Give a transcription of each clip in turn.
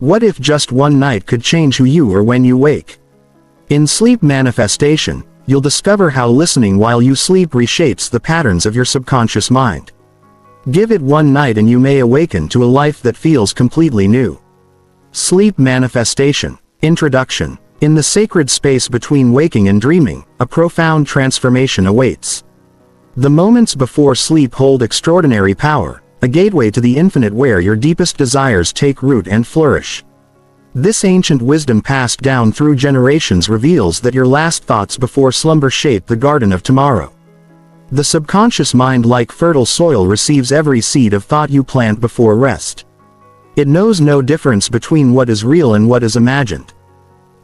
What if just one night could change who you are when you wake? In sleep manifestation, you'll discover how listening while you sleep reshapes the patterns of your subconscious mind. Give it one night and you may awaken to a life that feels completely new. Sleep manifestation. Introduction. In the sacred space between waking and dreaming, a profound transformation awaits. The moments before sleep hold extraordinary power, a gateway to the infinite where your deepest desires take root and flourish. This ancient wisdom passed down through generations reveals that your last thoughts before slumber shape the garden of tomorrow. The subconscious mind, like fertile soil, receives every seed of thought you plant before rest. It knows no difference between what is real and what is imagined.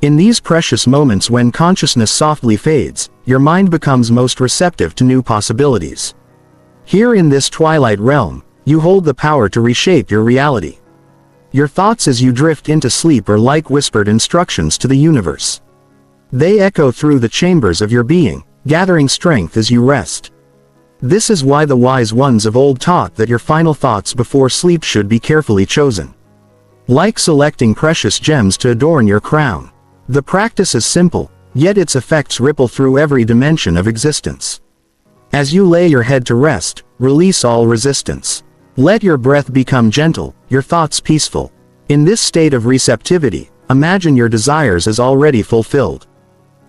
In these precious moments when consciousness softly fades, your mind becomes most receptive to new possibilities. Here in this twilight realm, you hold the power to reshape your reality. Your thoughts as you drift into sleep are like whispered instructions to the universe. They echo through the chambers of your being, gathering strength as you rest. This is why the wise ones of old taught that your final thoughts before sleep should be carefully chosen. Like selecting precious gems to adorn your crown. The practice is simple, yet its effects ripple through every dimension of existence. As you lay your head to rest, release all resistance. Let your breath become gentle, your thoughts peaceful. In this state of receptivity, imagine your desires as already fulfilled.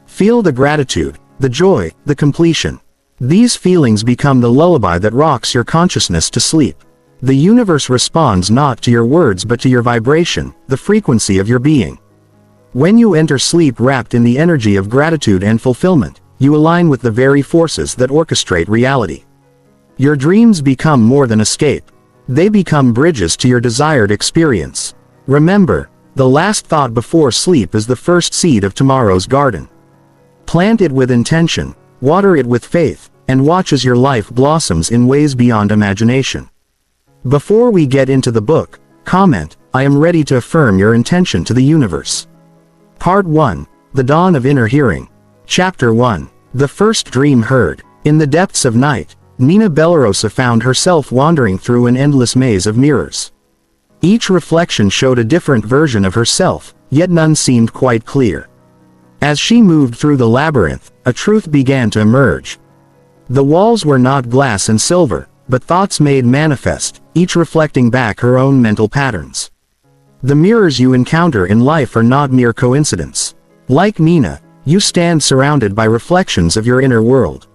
Feel the gratitude, the joy, the completion. These feelings become the lullaby that rocks your consciousness to sleep. The universe responds not to your words but to your vibration, the frequency of your being. When you enter sleep wrapped in the energy of gratitude and fulfillment, you align with the very forces that orchestrate reality. Your dreams become more than escape. They become bridges to your desired experience. Remember, the last thought before sleep is the first seed of tomorrow's garden. Plant it with intention, water it with faith, and watch as your life blossoms in ways beyond imagination. Before we get into the book, comment, "I am ready to affirm your intention to the universe." Part 1. The Dawn of Inner Hearing. Chapter 1. The First Dream Heard. In the depths of night, Nina Bellarosa found herself wandering through an endless maze of mirrors. Each reflection showed a different version of herself, yet none seemed quite clear. As she moved through the labyrinth, a truth began to emerge. The walls were not glass and silver, but thoughts made manifest, each reflecting back her own mental patterns. The mirrors you encounter in life are not mere coincidence. Like Nina, you stand surrounded by reflections of your inner world.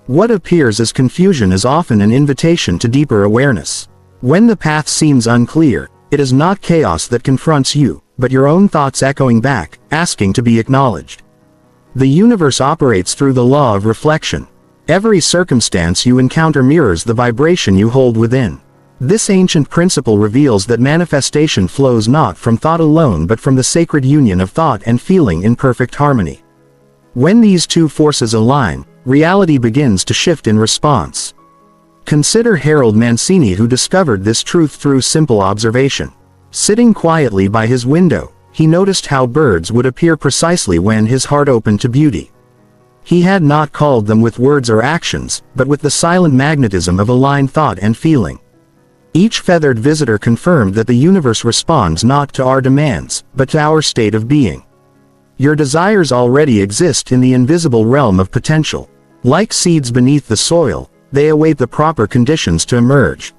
What appears as confusion is often an invitation to deeper awareness. When the path seems unclear, it is not chaos that confronts you, but your own thoughts echoing back, asking to be acknowledged. The universe operates through the law of reflection. Every circumstance you encounter mirrors the vibration you hold within. This ancient principle reveals that manifestation flows not from thought alone but from the sacred union of thought and feeling in perfect harmony. When these two forces align, reality begins to shift in response. Consider Harold Mancini, who discovered this truth through simple observation. Sitting quietly by his window, he noticed how birds would appear precisely when his heart opened to beauty. He had not called them with words or actions, but with the silent magnetism of aligned thought and feeling. Each feathered visitor confirmed that the universe responds not to our demands, but to our state of being. Your desires already exist in the invisible realm of potential. Like seeds beneath the soil, they await the proper conditions to emerge.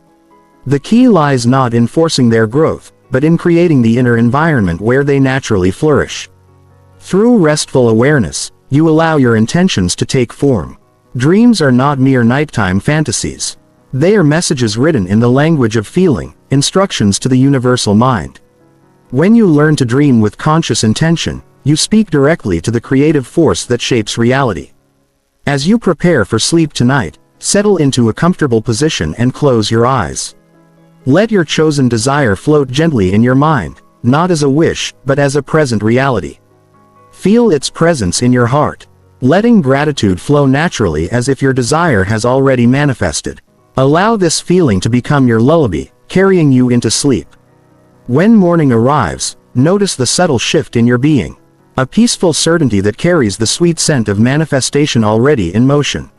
The key lies not in forcing their growth, but in creating the inner environment where they naturally flourish. Through restful awareness, you allow your intentions to take form. Dreams are not mere nighttime fantasies. They are messages written in the language of feeling, instructions to the universal mind. When you learn to dream with conscious intention, you speak directly to the creative force that shapes reality. As you prepare for sleep tonight, settle into a comfortable position and close your eyes. Let your chosen desire float gently in your mind, not as a wish, but as a present reality. Feel its presence in your heart, letting gratitude flow naturally as if your desire has already manifested. Allow this feeling to become your lullaby, carrying you into sleep. When morning arrives, notice the subtle shift in your being. A peaceful certainty that carries the sweet scent of manifestation already in motion.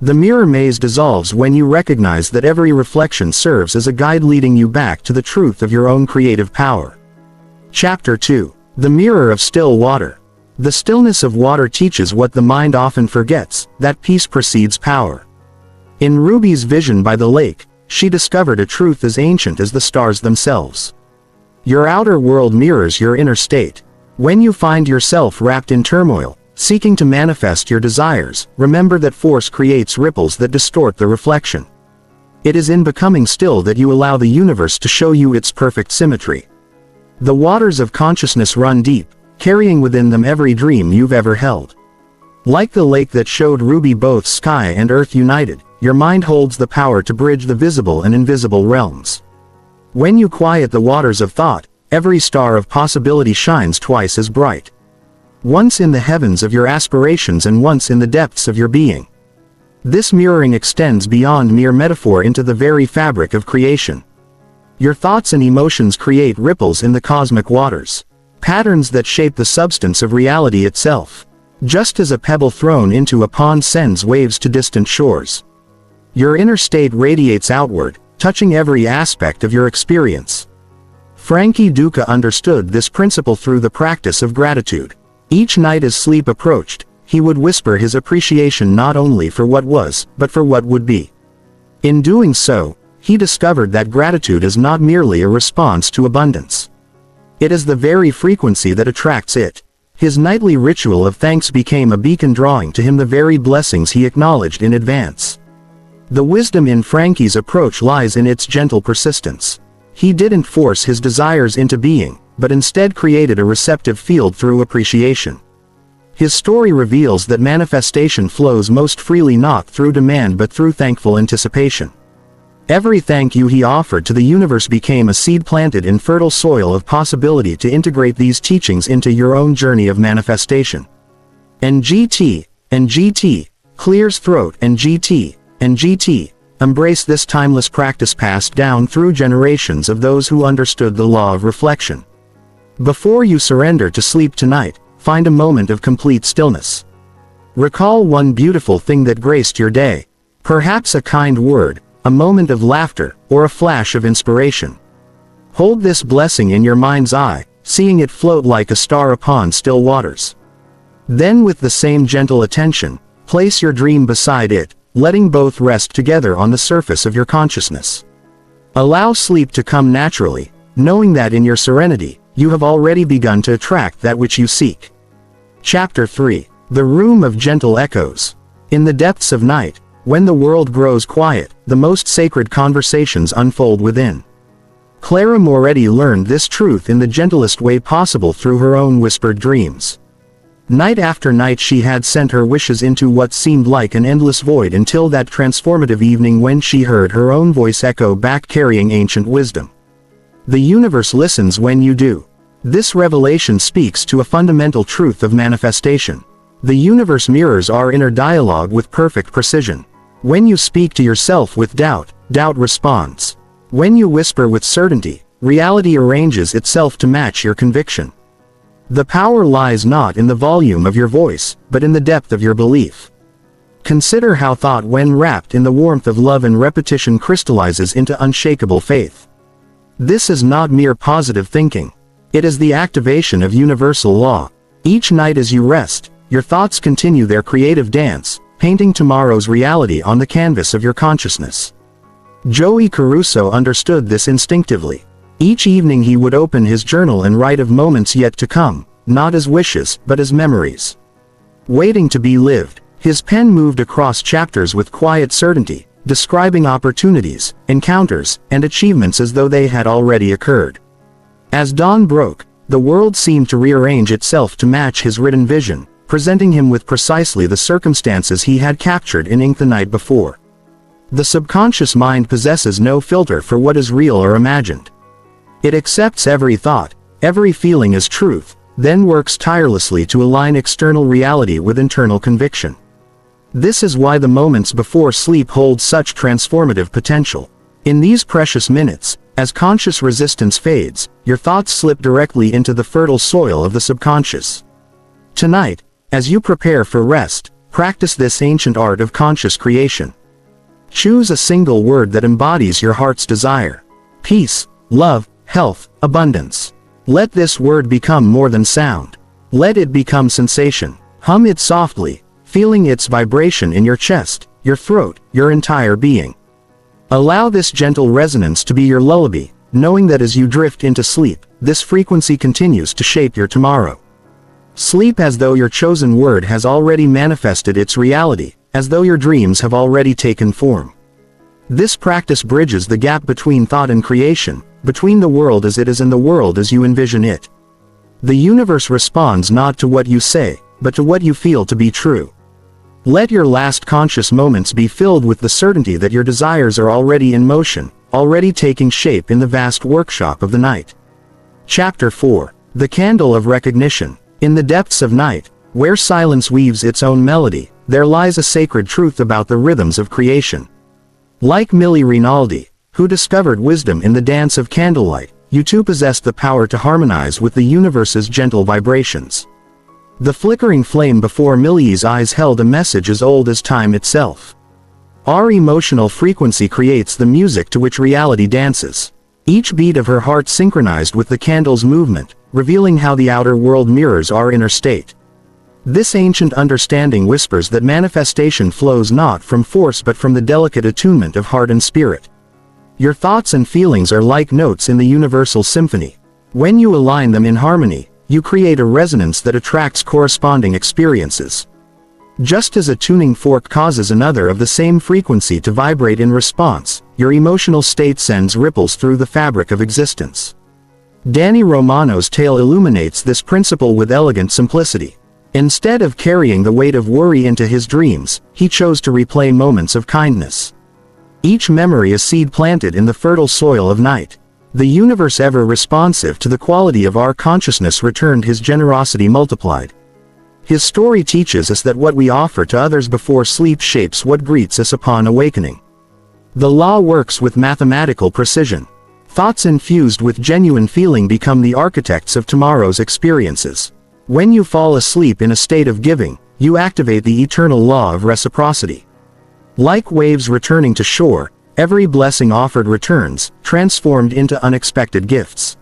The mirror maze dissolves when you recognize that every reflection serves as a guide leading you back to the truth of your own creative power. Chapter 2. The Mirror of Still Water. The stillness of water teaches what the mind often forgets, that peace precedes power. In Ruby's vision by the lake, she discovered a truth as ancient as the stars themselves. Your outer world mirrors your inner state. When you find yourself wrapped in turmoil, seeking to manifest your desires, remember that force creates ripples that distort the reflection. It is in becoming still that you allow the universe to show you its perfect symmetry. The waters of consciousness run deep, carrying within them every dream you've ever held. Like the lake that showed Ruby both sky and earth united, your mind holds the power to bridge the visible and invisible realms. When you quiet the waters of thought, every star of possibility shines twice as bright. Once in the heavens of your aspirations and once in the depths of your being. This mirroring extends beyond mere metaphor into the very fabric of creation. Your thoughts and emotions create ripples in the cosmic waters, patterns that shape the substance of reality itself. Just as a pebble thrown into a pond sends waves to distant shores. Your inner state radiates outward, touching every aspect of your experience. Frankie Duca understood this principle through the practice of gratitude. Each night as sleep approached, he would whisper his appreciation not only for what was, but for what would be. In doing so, he discovered that gratitude is not merely a response to abundance. It is the very frequency that attracts it. His nightly ritual of thanks became a beacon drawing to him the very blessings he acknowledged in advance. The wisdom in Frankie's approach lies in its gentle persistence. He didn't force his desires into being, but instead created a receptive field through appreciation. His story reveals that manifestation flows most freely not through demand but through thankful anticipation. Every thank you he offered to the universe became a seed planted in fertile soil of possibility to integrate these teachings into your own journey of manifestation. NGT, clears throat. NGT, embrace this timeless practice passed down through generations of those who understood the law of reflection. Before you surrender to sleep tonight, find a moment of complete stillness. Recall one beautiful thing that graced your day, perhaps a kind word, a moment of laughter, or a flash of inspiration. Hold this blessing in your mind's eye, seeing it float like a star upon still waters. Then with the same gentle attention, place your dream beside it, letting both rest together on the surface of your consciousness. Allow sleep to come naturally, knowing that in your serenity, you have already begun to attract that which you seek. Chapter 3. The Room of Gentle Echoes. In the depths of night, when the world grows quiet, the most sacred conversations unfold within. Clara Moretti learned this truth in the gentlest way possible through her own whispered dreams. Night after night she had sent her wishes into what seemed like an endless void until that transformative evening when she heard her own voice echo back carrying ancient wisdom. The universe listens when you do. This revelation speaks to a fundamental truth of manifestation. The universe mirrors our inner dialogue with perfect precision. When you speak to yourself with doubt, doubt responds. When you whisper with certainty, reality arranges itself to match your conviction. The power lies not in the volume of your voice, but in the depth of your belief. Consider how thought, when wrapped in the warmth of love and repetition, crystallizes into unshakable faith. This is not mere positive thinking. It is the activation of universal law. Each night as you rest, your thoughts continue their creative dance, painting tomorrow's reality on the canvas of your consciousness. Joey Caruso understood this instinctively. Each evening he would open his journal and write of moments yet to come, not as wishes, but as memories. Waiting to be lived, his pen moved across chapters with quiet certainty, describing opportunities, encounters, and achievements as though they had already occurred. As dawn broke, the world seemed to rearrange itself to match his written vision, presenting him with precisely the circumstances he had captured in ink the night before. The subconscious mind possesses no filter for what is real or imagined. It accepts every thought, every feeling as truth, then works tirelessly to align external reality with internal conviction. This is why the moments before sleep hold such transformative potential. In these precious minutes, as conscious resistance fades, your thoughts slip directly into the fertile soil of the subconscious. Tonight, as you prepare for rest, practice this ancient art of conscious creation. Choose a single word that embodies your heart's desire. Peace, love, health, abundance. Let this word become more than sound. Let it become sensation. Hum it softly, feeling its vibration in your chest, your throat, your entire being. Allow this gentle resonance to be your lullaby, knowing that as you drift into sleep, this frequency continues to shape your tomorrow. Sleep as though your chosen word has already manifested its reality, as though your dreams have already taken form. This practice bridges the gap between thought and creation, between the world as it is and the world as you envision it. The universe responds not to what you say, but to what you feel to be true. Let your last conscious moments be filled with the certainty that your desires are already in motion, already taking shape in the vast workshop of the night. Chapter 4. The Candle of Recognition. In the depths of night, where silence weaves its own melody, there lies a sacred truth about the rhythms of creation. Like Milli Rinaldi, who discovered wisdom in the dance of candlelight, you too possess the power to harmonize with the universe's gentle vibrations. The flickering flame before Milli's eyes held a message as old as time itself. Our emotional frequency creates the music to which reality dances. Each beat of her heart synchronized with the candle's movement, revealing how the outer world mirrors our inner state. This ancient understanding whispers that manifestation flows not from force but from the delicate attunement of heart and spirit. Your thoughts and feelings are like notes in the universal symphony. When you align them in harmony, you create a resonance that attracts corresponding experiences. Just as a tuning fork causes another of the same frequency to vibrate in response, your emotional state sends ripples through the fabric of existence. Danny Romano's tale illuminates this principle with elegant simplicity. Instead of carrying the weight of worry into his dreams, he chose to replay moments of kindness. Each memory a seed planted in the fertile soil of night. The universe, ever responsive to the quality of our consciousness, returned his generosity multiplied. His story teaches us that what we offer to others before sleep shapes what greets us upon awakening. The law works with mathematical precision. Thoughts infused with genuine feeling become the architects of tomorrow's experiences. When you fall asleep in a state of giving, you activate the eternal law of reciprocity. Like waves returning to shore, every blessing offered returns, transformed into unexpected gifts.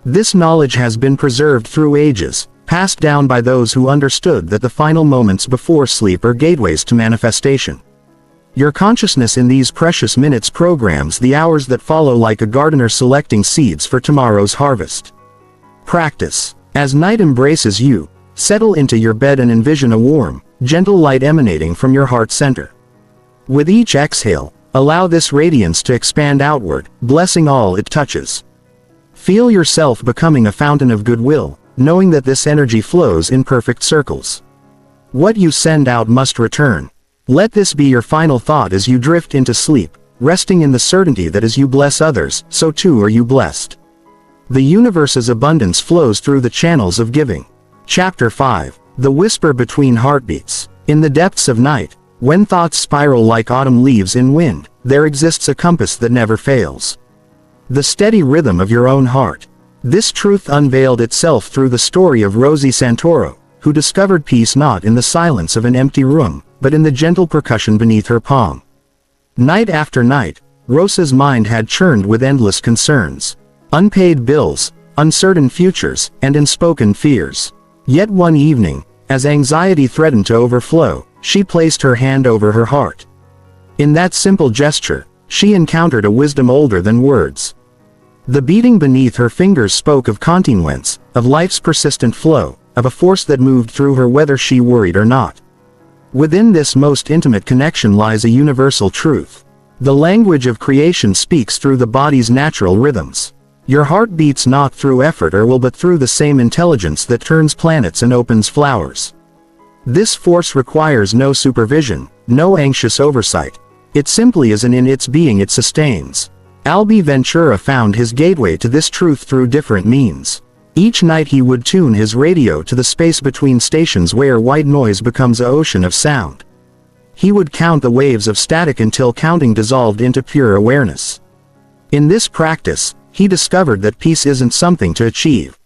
This knowledge has been preserved through ages, passed down by those who understood that the final moments before sleep are gateways to manifestation. Your consciousness in these precious minutes programs the hours that follow, like a gardener selecting seeds for tomorrow's harvest. Practice. As night embraces you, settle into your bed and envision a warm, gentle light emanating from your heart center. With each exhale, allow this radiance to expand outward, blessing all it touches. Feel yourself becoming a fountain of goodwill, knowing that this energy flows in perfect circles. What you send out must return. Let this be your final thought as you drift into sleep, resting in the certainty that as you bless others, so too are you blessed. The universe's abundance flows through the channels of giving. Chapter 5. The Whisper Between Heartbeats. In the depths of night, when thoughts spiral like autumn leaves in wind, there exists a compass that never fails. The steady rhythm of your own heart. This truth unveiled itself through the story of Rosie Santoro, who discovered peace not in the silence of an empty room, but in the gentle percussion beneath her palm. Night after night, Rosa's mind had churned with endless concerns. Unpaid bills, uncertain futures, and unspoken fears. Yet one evening, as anxiety threatened to overflow, she placed her hand over her heart. In that simple gesture, she encountered a wisdom older than words. The beating beneath her fingers spoke of continuance, of life's persistent flow, of a force that moved through her whether she worried or not. Within this most intimate connection lies a universal truth. The language of creation speaks through the body's natural rhythms. Your heart beats not through effort or will but through the same intelligence that turns planets and opens flowers. This force requires no supervision, no anxious oversight. It simply is, and in its being it sustains. Albi Ventura found his gateway to this truth through different means. Each night he would tune his radio to the space between stations where white noise becomes an ocean of sound. He would count the waves of static until counting dissolved into pure awareness. In this practice, he discovered that peace isn't something to achieve.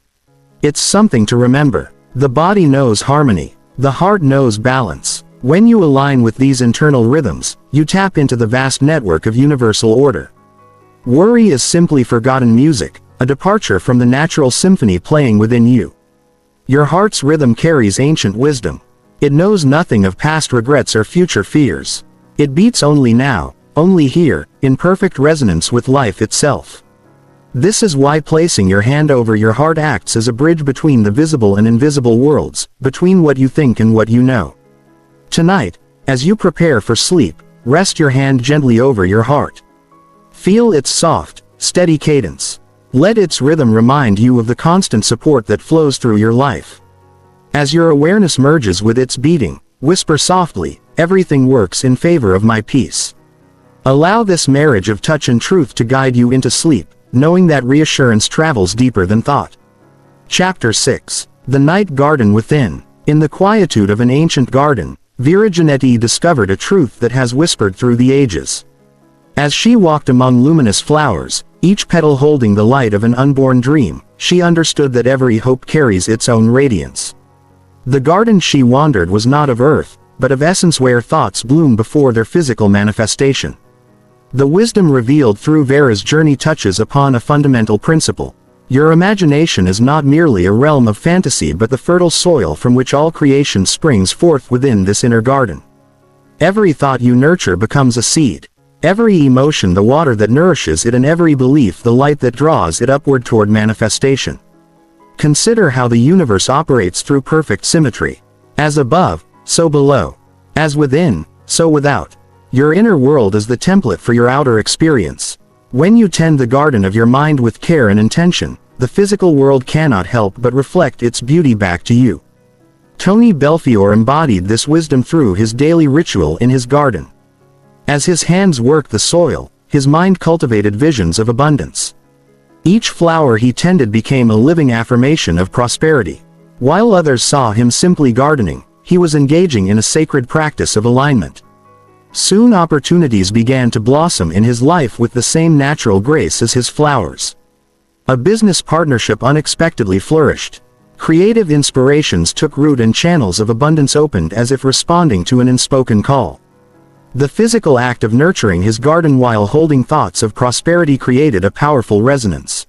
It's something to remember. The body knows harmony. The heart knows balance. When you align with these internal rhythms, you tap into the vast network of universal order. Worry is simply forgotten music, a departure from the natural symphony playing within you. Your heart's rhythm carries ancient wisdom. It knows nothing of past regrets or future fears. It beats only now, only here, in perfect resonance with life itself. This is why placing your hand over your heart acts as a bridge between the visible and invisible worlds, between what you think and what you know. Tonight, as you prepare for sleep, rest your hand gently over your heart. Feel its soft, steady cadence. Let its rhythm remind you of the constant support that flows through your life. As your awareness merges with its beating, whisper softly, "Everything works in favor of my peace." Allow this marriage of touch and truth to guide you into sleep, knowing that reassurance travels deeper than thought. Chapter 6. The Night Garden Within. In the quietude of an ancient garden, Vera Janetti discovered a truth that has whispered through the ages. As she walked among luminous flowers, each petal holding the light of an unborn dream, she understood that every hope carries its own radiance. The garden she wandered was not of earth, but of essence, where thoughts bloom before their physical manifestation. The wisdom revealed through Vera's journey touches upon a fundamental principle. Your imagination is not merely a realm of fantasy, but the fertile soil from which all creation springs forth within this inner garden. Every thought you nurture becomes a seed. Every emotion the water that nourishes it, and every belief the light that draws it upward toward manifestation. Consider how the universe operates through perfect symmetry. As above, so below. As within, so without. Your inner world is the template for your outer experience. When you tend the garden of your mind with care and intention, the physical world cannot help but reflect its beauty back to you. Tony Belfiore embodied this wisdom through his daily ritual in his garden. As his hands worked the soil, his mind cultivated visions of abundance. Each flower he tended became a living affirmation of prosperity. While others saw him simply gardening, he was engaging in a sacred practice of alignment. Soon opportunities began to blossom in his life with the same natural grace as his flowers. A business partnership unexpectedly flourished. Creative inspirations took root and channels of abundance opened as if responding to an unspoken call. The physical act of nurturing his garden while holding thoughts of prosperity created a powerful resonance.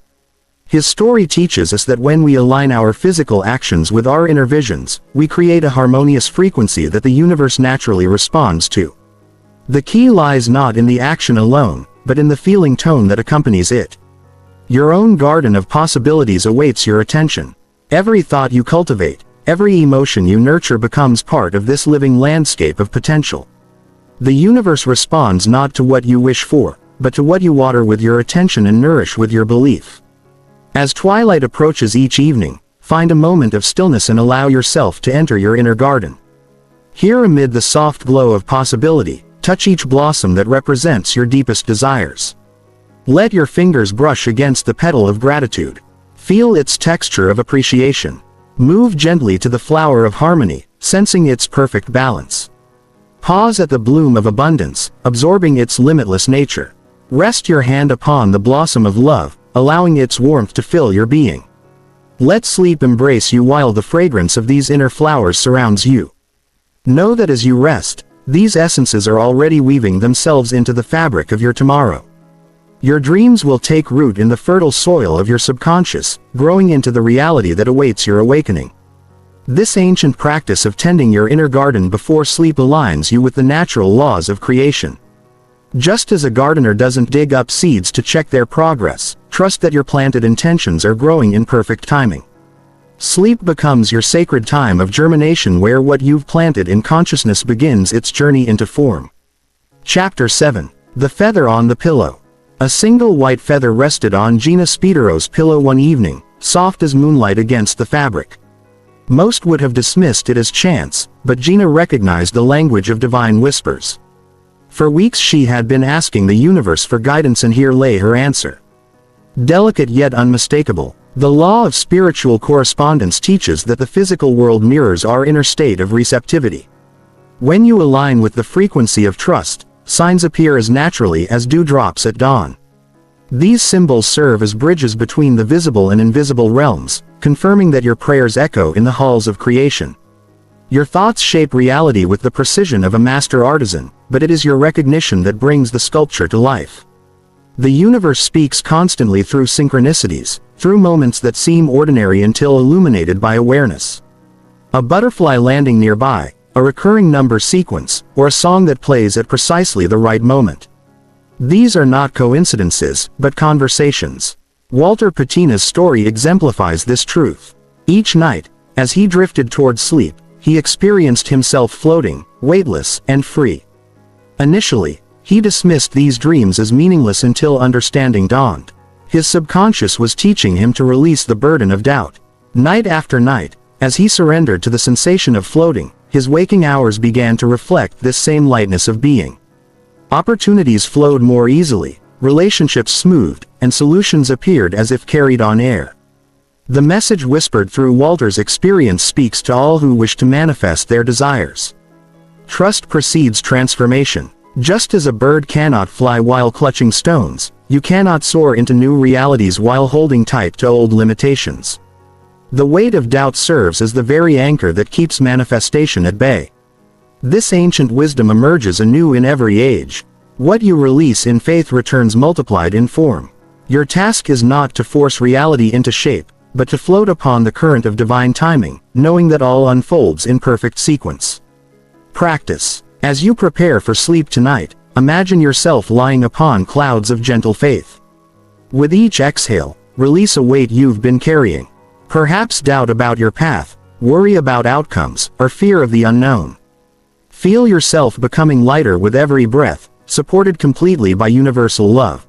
His story teaches us that when we align our physical actions with our inner visions, we create a harmonious frequency that the universe naturally responds to. The key lies not in the action alone, but in the feeling tone that accompanies it. Your own garden of possibilities awaits your attention. Every thought you cultivate, every emotion you nurture becomes part of this living landscape of potential. The universe responds not to what you wish for, but to what you water with your attention and nourish with your belief. As twilight approaches each evening, find a moment of stillness and allow yourself to enter your inner garden. Here, amid the soft glow of possibility, touch each blossom that represents your deepest desires. Let your fingers brush against the petal of gratitude. Feel its texture of appreciation. Move gently to the flower of harmony, sensing its perfect balance. Pause at the bloom of abundance, absorbing its limitless nature. Rest your hand upon the blossom of love, allowing its warmth to fill your being. Let sleep embrace you while the fragrance of these inner flowers surrounds you. Know that as you rest, these essences are already weaving themselves into the fabric of your tomorrow. Your dreams will take root in the fertile soil of your subconscious, growing into the reality that awaits your awakening. This ancient practice of tending your inner garden before sleep aligns you with the natural laws of creation. Just as a gardener doesn't dig up seeds to check their progress, trust that your planted intentions are growing in perfect timing. Sleep becomes your sacred time of germination, where what you've planted in consciousness begins its journey into form. Chapter 7. The Feather on the Pillow. A single white feather rested on Gina Spidero's pillow one evening, soft as moonlight against the fabric. Most would have dismissed it as chance, but Gina recognized the language of divine whispers. For weeks she had been asking the universe for guidance, and here lay her answer. Delicate yet unmistakable, the law of spiritual correspondence teaches that the physical world mirrors our inner state of receptivity. When you align with the frequency of trust, signs appear as naturally as dewdrops at dawn. These symbols serve as bridges between the visible and invisible realms, confirming that your prayers echo in the halls of creation. Your thoughts shape reality with the precision of a master artisan, but it is your recognition that brings the sculpture to life. The universe speaks constantly through synchronicities, through moments that seem ordinary until illuminated by awareness. A butterfly landing nearby, a recurring number sequence, or a song that plays at precisely the right moment. These are not coincidences, but conversations. Walter Patina's story exemplifies this truth. Each night, as he drifted toward sleep, he experienced himself floating, weightless, and free. Initially, he dismissed these dreams as meaningless until understanding dawned. His subconscious was teaching him to release the burden of doubt. Night after night, as he surrendered to the sensation of floating, his waking hours began to reflect this same lightness of being. Opportunities flowed more easily, relationships smoothed, and solutions appeared as if carried on air. The message whispered through Walter's experience speaks to all who wish to manifest their desires. Trust precedes transformation. Just as a bird cannot fly while clutching stones, you cannot soar into new realities while holding tight to old limitations. The weight of doubt serves as the very anchor that keeps manifestation at bay. This ancient wisdom emerges anew in every age. What you release in faith returns multiplied in form. Your task is not to force reality into shape, but to float upon the current of divine timing, knowing that all unfolds in perfect sequence. Practice. As you prepare for sleep tonight, imagine yourself lying upon clouds of gentle faith. With each exhale, release a weight you've been carrying. Perhaps doubt about your path, worry about outcomes, or fear of the unknown. Feel yourself becoming lighter with every breath, supported completely by universal love.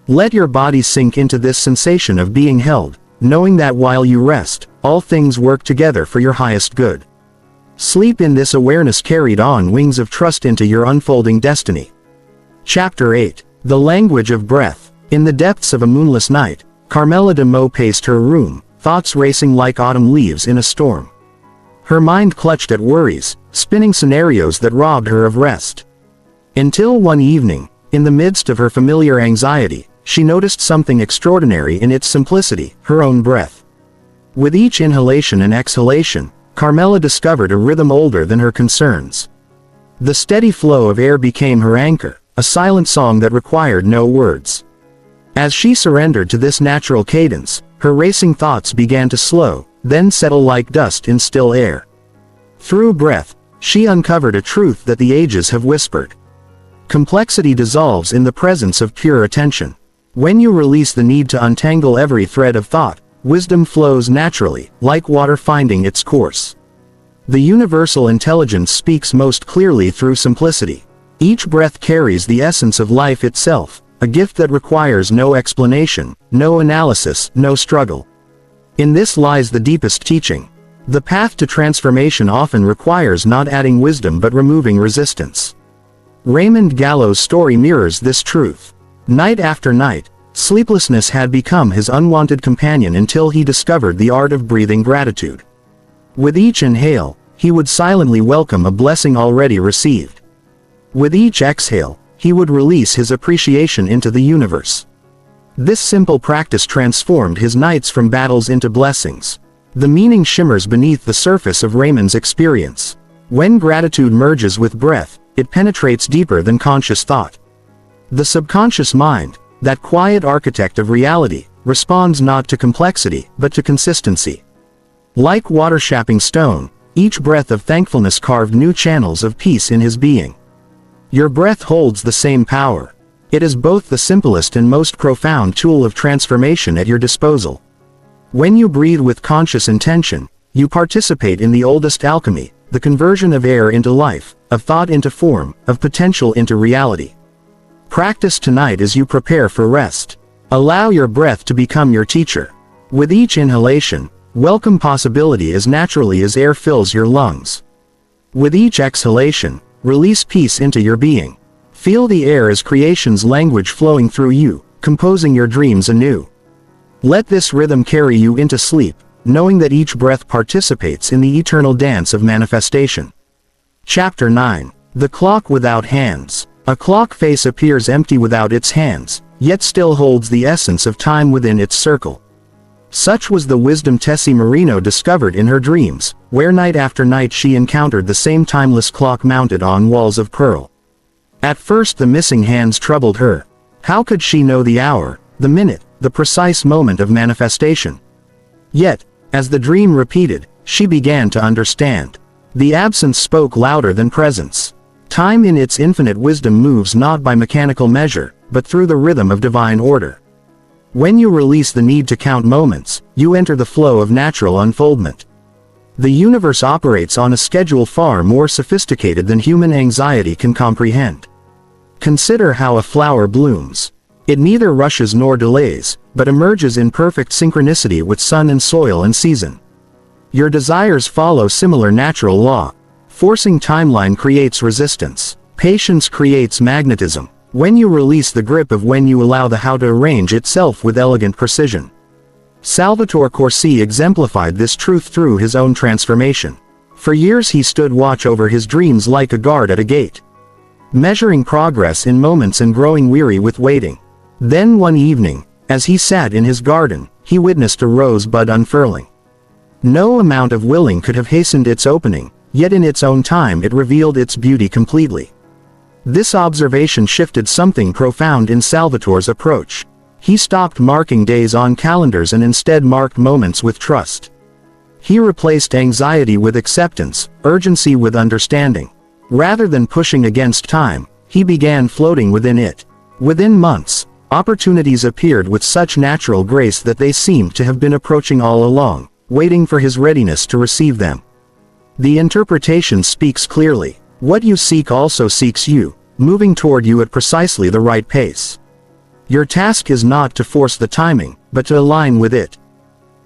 Let your body sink into this sensation of being held, knowing that while you rest, all things work together for your highest good. Sleep in this awareness carried on wings of trust into your unfolding destiny. Chapter 8. The Language of Breath. In the depths of a moonless night, Carmela de Meaux paced her room, thoughts racing like autumn leaves in a storm. Her mind clutched at worries, spinning scenarios that robbed her of rest. Until one evening, in the midst of her familiar anxiety, she noticed something extraordinary in its simplicity, her own breath. With each inhalation and exhalation, Carmela discovered a rhythm older than her concerns. The steady flow of air became her anchor, a silent song that required no words. As she surrendered to this natural cadence, her racing thoughts began to slow, then settle like dust in still air. Through breath, she uncovered a truth that the ages have whispered. Complexity dissolves in the presence of pure attention. When you release the need to untangle every thread of thought, wisdom flows naturally, like water finding its course. The universal intelligence speaks most clearly through simplicity. Each breath carries the essence of life itself, a gift that requires no explanation, no analysis, no struggle. In this lies the deepest teaching. The path to transformation often requires not adding wisdom but removing resistance. Raymond Gallo's story mirrors this truth. Night after night, sleeplessness had become his unwanted companion until he discovered the art of breathing gratitude. With each inhale, he would silently welcome a blessing already received. With each exhale, he would release his appreciation into the universe. This simple practice transformed his nights from battles into blessings. The meaning shimmers beneath the surface of Raymond's experience. When gratitude merges with breath, it penetrates deeper than conscious thought. The subconscious mind, that quiet architect of reality, responds not to complexity, but to consistency. Like water shaping stone, each breath of thankfulness carved new channels of peace in his being. Your breath holds the same power. It is both the simplest and most profound tool of transformation at your disposal. When you breathe with conscious intention, you participate in the oldest alchemy, the conversion of air into life, of thought into form, of potential into reality. Practice tonight as you prepare for rest. Allow your breath to become your teacher. With each inhalation, welcome possibility as naturally as air fills your lungs. With each exhalation, release peace into your being. Feel the air as creation's language flowing through you, composing your dreams anew. Let this rhythm carry you into sleep, knowing that each breath participates in the eternal dance of manifestation. Chapter 9. The Clock Without Hands. A clock face appears empty without its hands, yet still holds the essence of time within its circle. Such was the wisdom Tessie Marino discovered in her dreams, where night after night she encountered the same timeless clock mounted on walls of pearl. At first the missing hands troubled her. How could she know the hour, the minute, the precise moment of manifestation. Yet, as the dream repeated, she began to understand. The absence spoke louder than presence. Time in its infinite wisdom moves not by mechanical measure, but through the rhythm of divine order. When you release the need to count moments, you enter the flow of natural unfoldment. The universe operates on a schedule far more sophisticated than human anxiety can comprehend. Consider how a flower blooms. It neither rushes nor delays, but emerges in perfect synchronicity with sun and soil and season. Your desires follow similar natural law. Forcing timeline creates resistance. Patience creates magnetism. When you release the grip of when you allow the how to arrange itself with elegant precision. Salvatore Corsi exemplified this truth through his own transformation. For years he stood watch over his dreams like a guard at a gate, measuring progress in moments and growing weary with waiting. Then one evening, as he sat in his garden, he witnessed a rosebud unfurling. No amount of willing could have hastened its opening, yet in its own time it revealed its beauty completely. This observation shifted something profound in Salvatore's approach. He stopped marking days on calendars and instead marked moments with trust. He replaced anxiety with acceptance, urgency with understanding. Rather than pushing against time, he began floating within it. Within months, opportunities appeared with such natural grace that they seemed to have been approaching all along, waiting for his readiness to receive them. The interpretation speaks clearly. What you seek also seeks you, moving toward you at precisely the right pace. Your task is not to force the timing, but to align with it.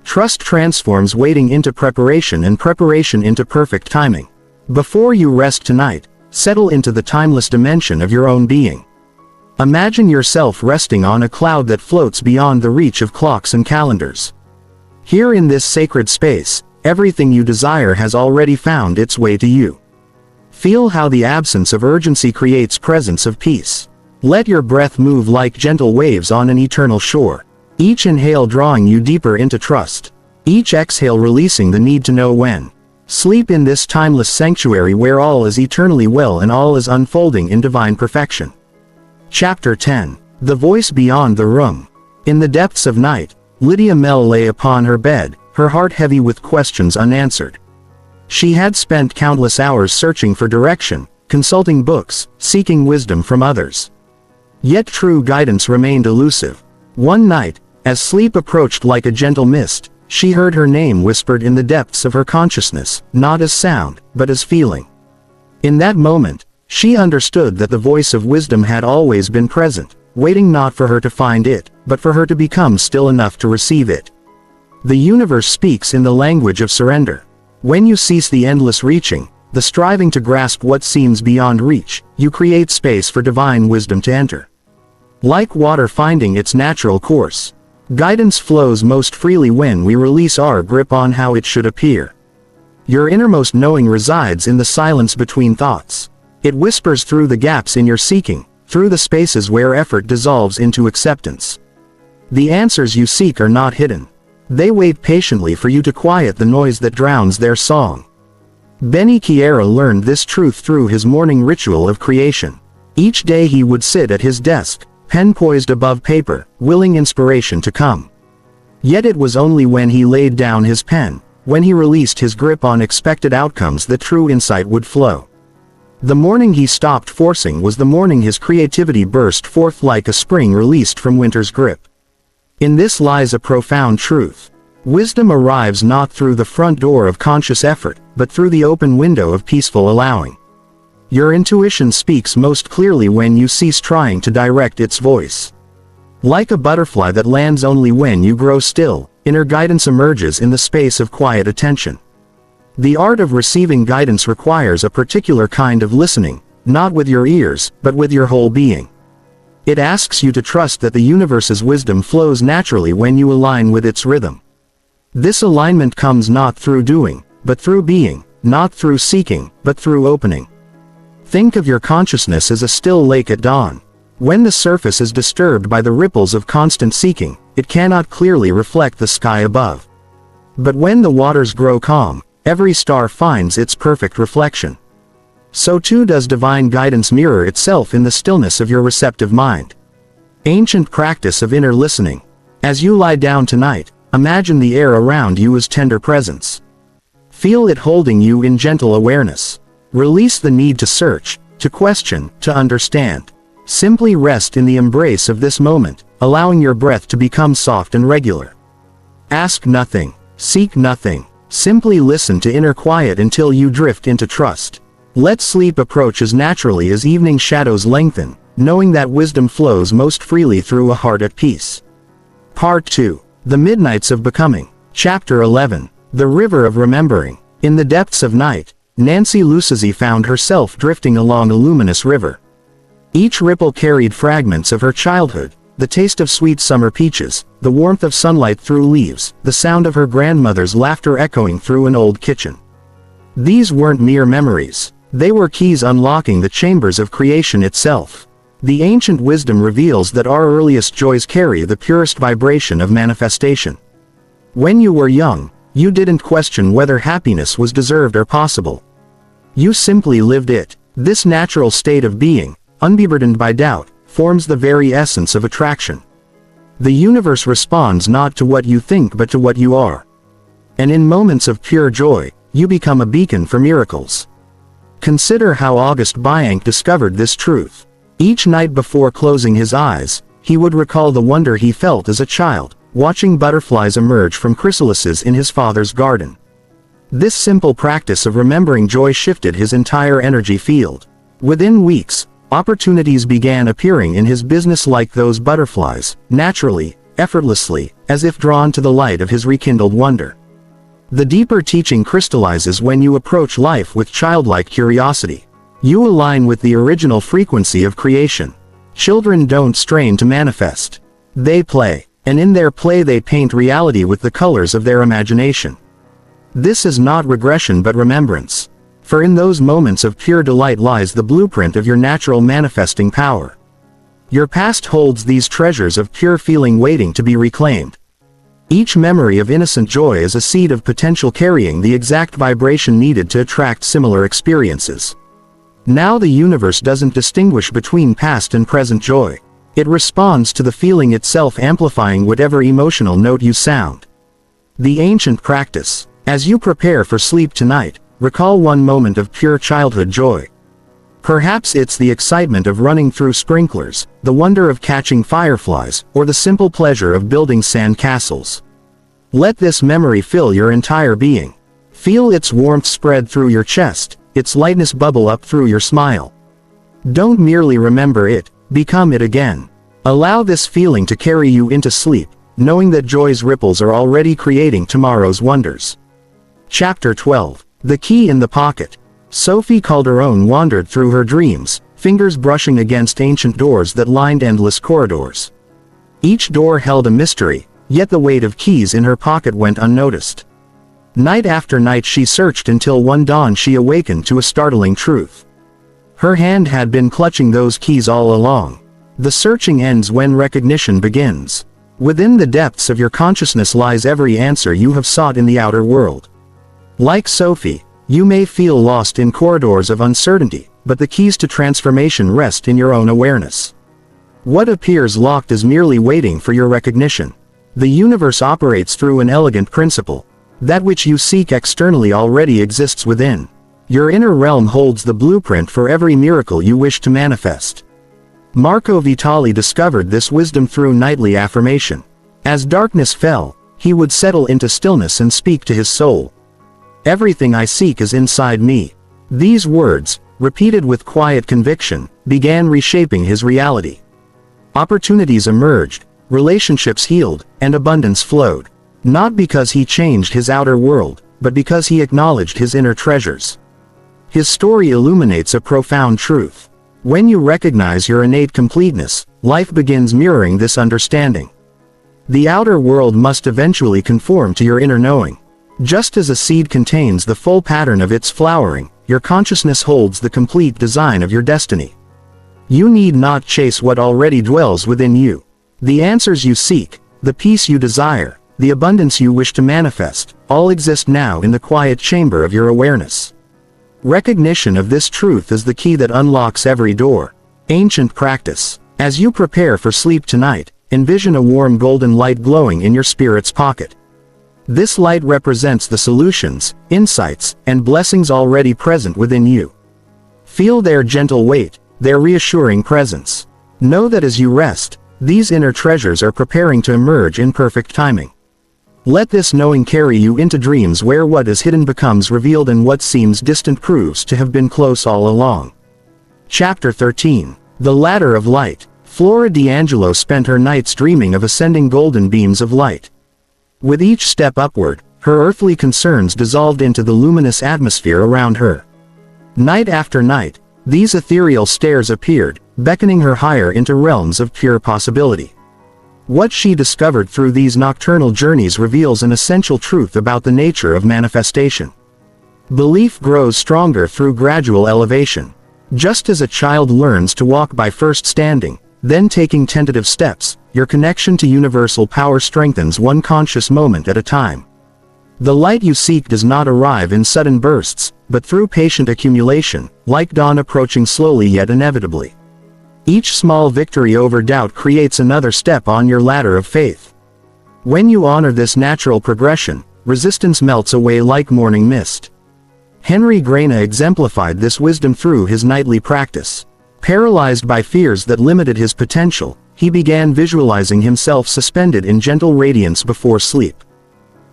Trust transforms waiting into preparation and preparation into perfect timing. Before you rest tonight, settle into the timeless dimension of your own being. Imagine yourself resting on a cloud that floats beyond the reach of clocks and calendars. Here in this sacred space, everything you desire has already found its way to you. Feel how the absence of urgency creates presence of peace. Let your breath move like gentle waves on an eternal shore. Each inhale drawing you deeper into trust. Each exhale releasing the need to know when. Sleep in this timeless sanctuary where all is eternally well and all is unfolding in divine perfection. Chapter 10. The Voice Beyond the Room. In the depths of night, Lydia Mell lay upon her bed, her heart heavy with questions unanswered. She had spent countless hours searching for direction, consulting books, seeking wisdom from others. Yet true guidance remained elusive. One night, as sleep approached like a gentle mist, she heard her name whispered in the depths of her consciousness, not as sound, but as feeling. In that moment, she understood that the voice of wisdom had always been present, waiting not for her to find it, but for her to become still enough to receive it. The universe speaks in the language of surrender. When you cease the endless reaching, the striving to grasp what seems beyond reach, you create space for divine wisdom to enter. Like water finding its natural course, guidance flows most freely when we release our grip on how it should appear. Your innermost knowing resides in the silence between thoughts. It whispers through the gaps in your seeking, through the spaces where effort dissolves into acceptance. The answers you seek are not hidden. They wait patiently for you to quiet the noise that drowns their song. Benny Chiara learned this truth through his morning ritual of creation. Each day he would sit at his desk, pen poised above paper, willing inspiration to come. Yet it was only when he laid down his pen, when he released his grip on expected outcomes, that true insight would flow. The morning he stopped forcing was the morning his creativity burst forth like a spring released from winter's grip. In this lies a profound truth. Wisdom arrives not through the front door of conscious effort, but through the open window of peaceful allowing. Your intuition speaks most clearly when you cease trying to direct its voice. Like a butterfly that lands only when you grow still, inner guidance emerges in the space of quiet attention. The art of receiving guidance requires a particular kind of listening, not with your ears, but with your whole being. It asks you to trust that the universe's wisdom flows naturally when you align with its rhythm. This alignment comes not through doing, but through being, not through seeking, but through opening. Think of your consciousness as a still lake at dawn. When the surface is disturbed by the ripples of constant seeking, it cannot clearly reflect the sky above. But when the waters grow calm, every star finds its perfect reflection. So too does divine guidance mirror itself in the stillness of your receptive mind. Ancient practice of inner listening. As you lie down tonight, imagine the air around you as tender presence. Feel it holding you in gentle awareness. Release the need to search, to question, to understand. Simply rest in the embrace of this moment, allowing your breath to become soft and regular. Ask nothing, seek nothing, simply listen to inner quiet until you drift into trust. Let sleep approach as naturally as evening shadows lengthen, knowing that wisdom flows most freely through a heart at peace. Part 2. The Midnights of Becoming. Chapter 11. The River of Remembering. In the depths of night, Nancy Lucchese found herself drifting along a luminous river. Each ripple carried fragments of her childhood, the taste of sweet summer peaches, the warmth of sunlight through leaves, the sound of her grandmother's laughter echoing through an old kitchen. These weren't mere memories. They were keys unlocking the chambers of creation itself. The ancient wisdom reveals that our earliest joys carry the purest vibration of manifestation. When you were young, you didn't question whether happiness was deserved or possible. You simply lived it. This natural state of being, unburdened by doubt, forms the very essence of attraction. The universe responds not to what you think but to what you are. And in moments of pure joy, you become a beacon for miracles. Consider how Auguste Bianc discovered this truth. Each night before closing his eyes, he would recall the wonder he felt as a child, watching butterflies emerge from chrysalises in his father's garden. This simple practice of remembering joy shifted his entire energy field. Within weeks, opportunities began appearing in his business like those butterflies, naturally, effortlessly, as if drawn to the light of his rekindled wonder. The deeper teaching crystallizes when you approach life with childlike curiosity. You align with the original frequency of creation. Children don't strain to manifest. They play, and in their play they paint reality with the colors of their imagination. This is not regression but remembrance. For in those moments of pure delight lies the blueprint of your natural manifesting power. Your past holds these treasures of pure feeling waiting to be reclaimed. Each memory of innocent joy is a seed of potential carrying the exact vibration needed to attract similar experiences. Now the universe doesn't distinguish between past and present joy. It responds to the feeling itself, amplifying whatever emotional note you sound. The ancient practice. As you prepare for sleep tonight, recall one moment of pure childhood joy. Perhaps it's the excitement of running through sprinklers, the wonder of catching fireflies, or the simple pleasure of building sand castles. Let this memory fill your entire being. Feel its warmth spread through your chest, its lightness bubble up through your smile. Don't merely remember it, become it again. Allow this feeling to carry you into sleep, knowing that joy's ripples are already creating tomorrow's wonders. Chapter 12. The Key in the Pocket. Sophie Calderon wandered through her dreams, fingers brushing against ancient doors that lined endless corridors. Each door held a mystery, yet the weight of keys in her pocket went unnoticed. Night after night she searched until one dawn she awakened to a startling truth. Her hand had been clutching those keys all along. The searching ends when recognition begins. Within the depths of your consciousness lies every answer you have sought in the outer world. Like Sophie, you may feel lost in corridors of uncertainty, but the keys to transformation rest in your own awareness. What appears locked is merely waiting for your recognition. The universe operates through an elegant principle. That which you seek externally already exists within. Your inner realm holds the blueprint for every miracle you wish to manifest. Marco Vitali discovered this wisdom through nightly affirmation. As darkness fell, he would settle into stillness and speak to his soul. Everything I seek is inside me. These words, repeated with quiet conviction, began reshaping his reality. Opportunities emerged, relationships healed, and abundance flowed. Not because he changed his outer world, but because he acknowledged his inner treasures. His story illuminates a profound truth. When you recognize your innate completeness, life begins mirroring this understanding. The outer world must eventually conform to your inner knowing. Just as a seed contains the full pattern of its flowering, your consciousness holds the complete design of your destiny. You need not chase what already dwells within you. The answers you seek, the peace you desire, the abundance you wish to manifest, all exist now in the quiet chamber of your awareness. Recognition of this truth is the key that unlocks every door. Ancient practice. As you prepare for sleep tonight, envision a warm golden light glowing in your spirit's pocket. This light represents the solutions, insights, and blessings already present within you. Feel their gentle weight, their reassuring presence. Know that as you rest, these inner treasures are preparing to emerge in perfect timing. Let this knowing carry you into dreams where what is hidden becomes revealed and what seems distant proves to have been close all along. Chapter 13. The Ladder of Light. Flora D'Angelo spent her nights dreaming of ascending golden beams of light. With each step upward, her earthly concerns dissolved into the luminous atmosphere around her. Night after night, these ethereal stairs appeared, beckoning her higher into realms of pure possibility. What she discovered through these nocturnal journeys reveals an essential truth about the nature of manifestation. Belief grows stronger through gradual elevation. Just as a child learns to walk by first standing, then taking tentative steps, your connection to universal power strengthens one conscious moment at a time. The light you seek does not arrive in sudden bursts, but through patient accumulation, like dawn approaching slowly yet inevitably. Each small victory over doubt creates another step on your ladder of faith. When you honor this natural progression, resistance melts away like morning mist. Henry Graina exemplified this wisdom through his nightly practice. Paralyzed by fears that limited his potential, he began visualizing himself suspended in gentle radiance before sleep.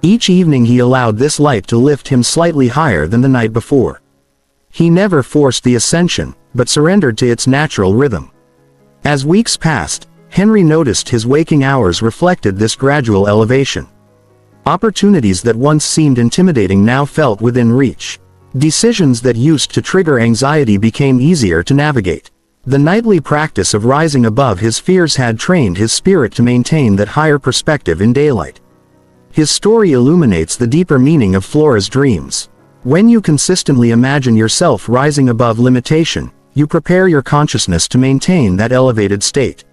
Each evening he allowed this light to lift him slightly higher than the night before. He never forced the ascension, but surrendered to its natural rhythm. As weeks passed, Henry noticed his waking hours reflected this gradual elevation. Opportunities that once seemed intimidating now felt within reach. Decisions that used to trigger anxiety became easier to navigate. The nightly practice of rising above his fears had trained his spirit to maintain that higher perspective in daylight. His story illuminates the deeper meaning of Flora's dreams. When you consistently imagine yourself rising above limitation, you prepare your consciousness to maintain that elevated state.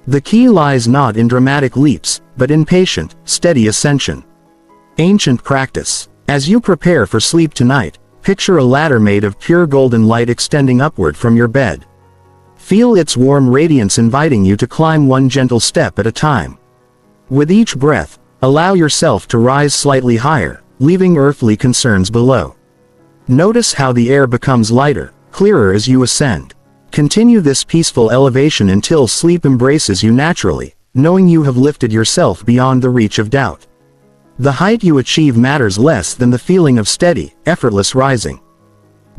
The key lies not in dramatic leaps, but in patient, steady ascension. Ancient practice. As you prepare for sleep tonight, picture a ladder made of pure golden light extending upward from your bed. Feel its warm radiance inviting you to climb one gentle step at a time. With each breath, allow yourself to rise slightly higher, leaving earthly concerns below. Notice how the air becomes lighter, clearer as you ascend. Continue this peaceful elevation until sleep embraces you naturally, knowing you have lifted yourself beyond the reach of doubt. The height you achieve matters less than the feeling of steady, effortless rising.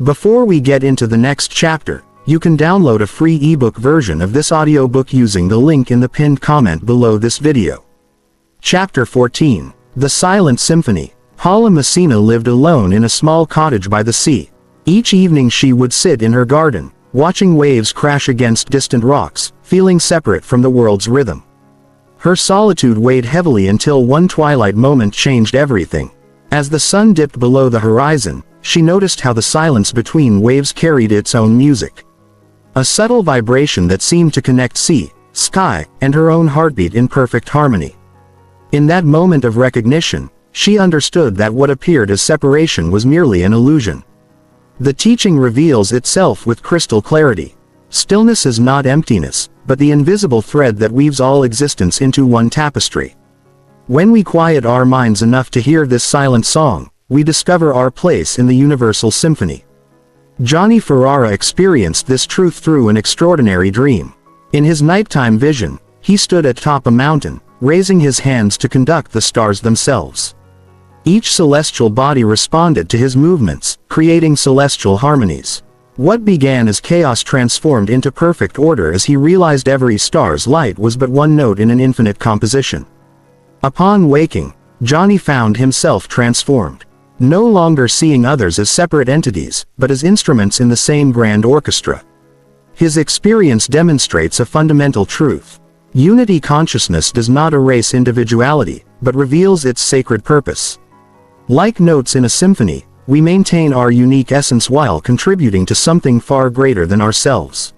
Before we get into the next chapter, you can download a free ebook version of this audiobook using the link in the pinned comment below this video. Chapter 14. The Silent Symphony. Paula Messina lived alone in a small cottage by the sea. Each evening she would sit in her garden, watching waves crash against distant rocks, feeling separate from the world's rhythm. Her solitude weighed heavily until one twilight moment changed everything. As the sun dipped below the horizon, she noticed how the silence between waves carried its own music. A subtle vibration that seemed to connect sea, sky, and her own heartbeat in perfect harmony. In that moment of recognition, she understood that what appeared as separation was merely an illusion. The teaching reveals itself with crystal clarity. Stillness is not emptiness, but the invisible thread that weaves all existence into one tapestry. When we quiet our minds enough to hear this silent song, we discover our place in the universal symphony. Johnny Ferrara experienced this truth through an extraordinary dream. In his nighttime vision, he stood atop a mountain, raising his hands to conduct the stars themselves. Each celestial body responded to his movements, creating celestial harmonies. What began as chaos transformed into perfect order as he realized every star's light was but one note in an infinite composition. Upon waking, Johnny found himself transformed. No longer seeing others as separate entities, but as instruments in the same grand orchestra. His experience demonstrates a fundamental truth. Unity consciousness does not erase individuality, but reveals its sacred purpose. Like notes in a symphony, we maintain our unique essence while contributing to something far greater than ourselves.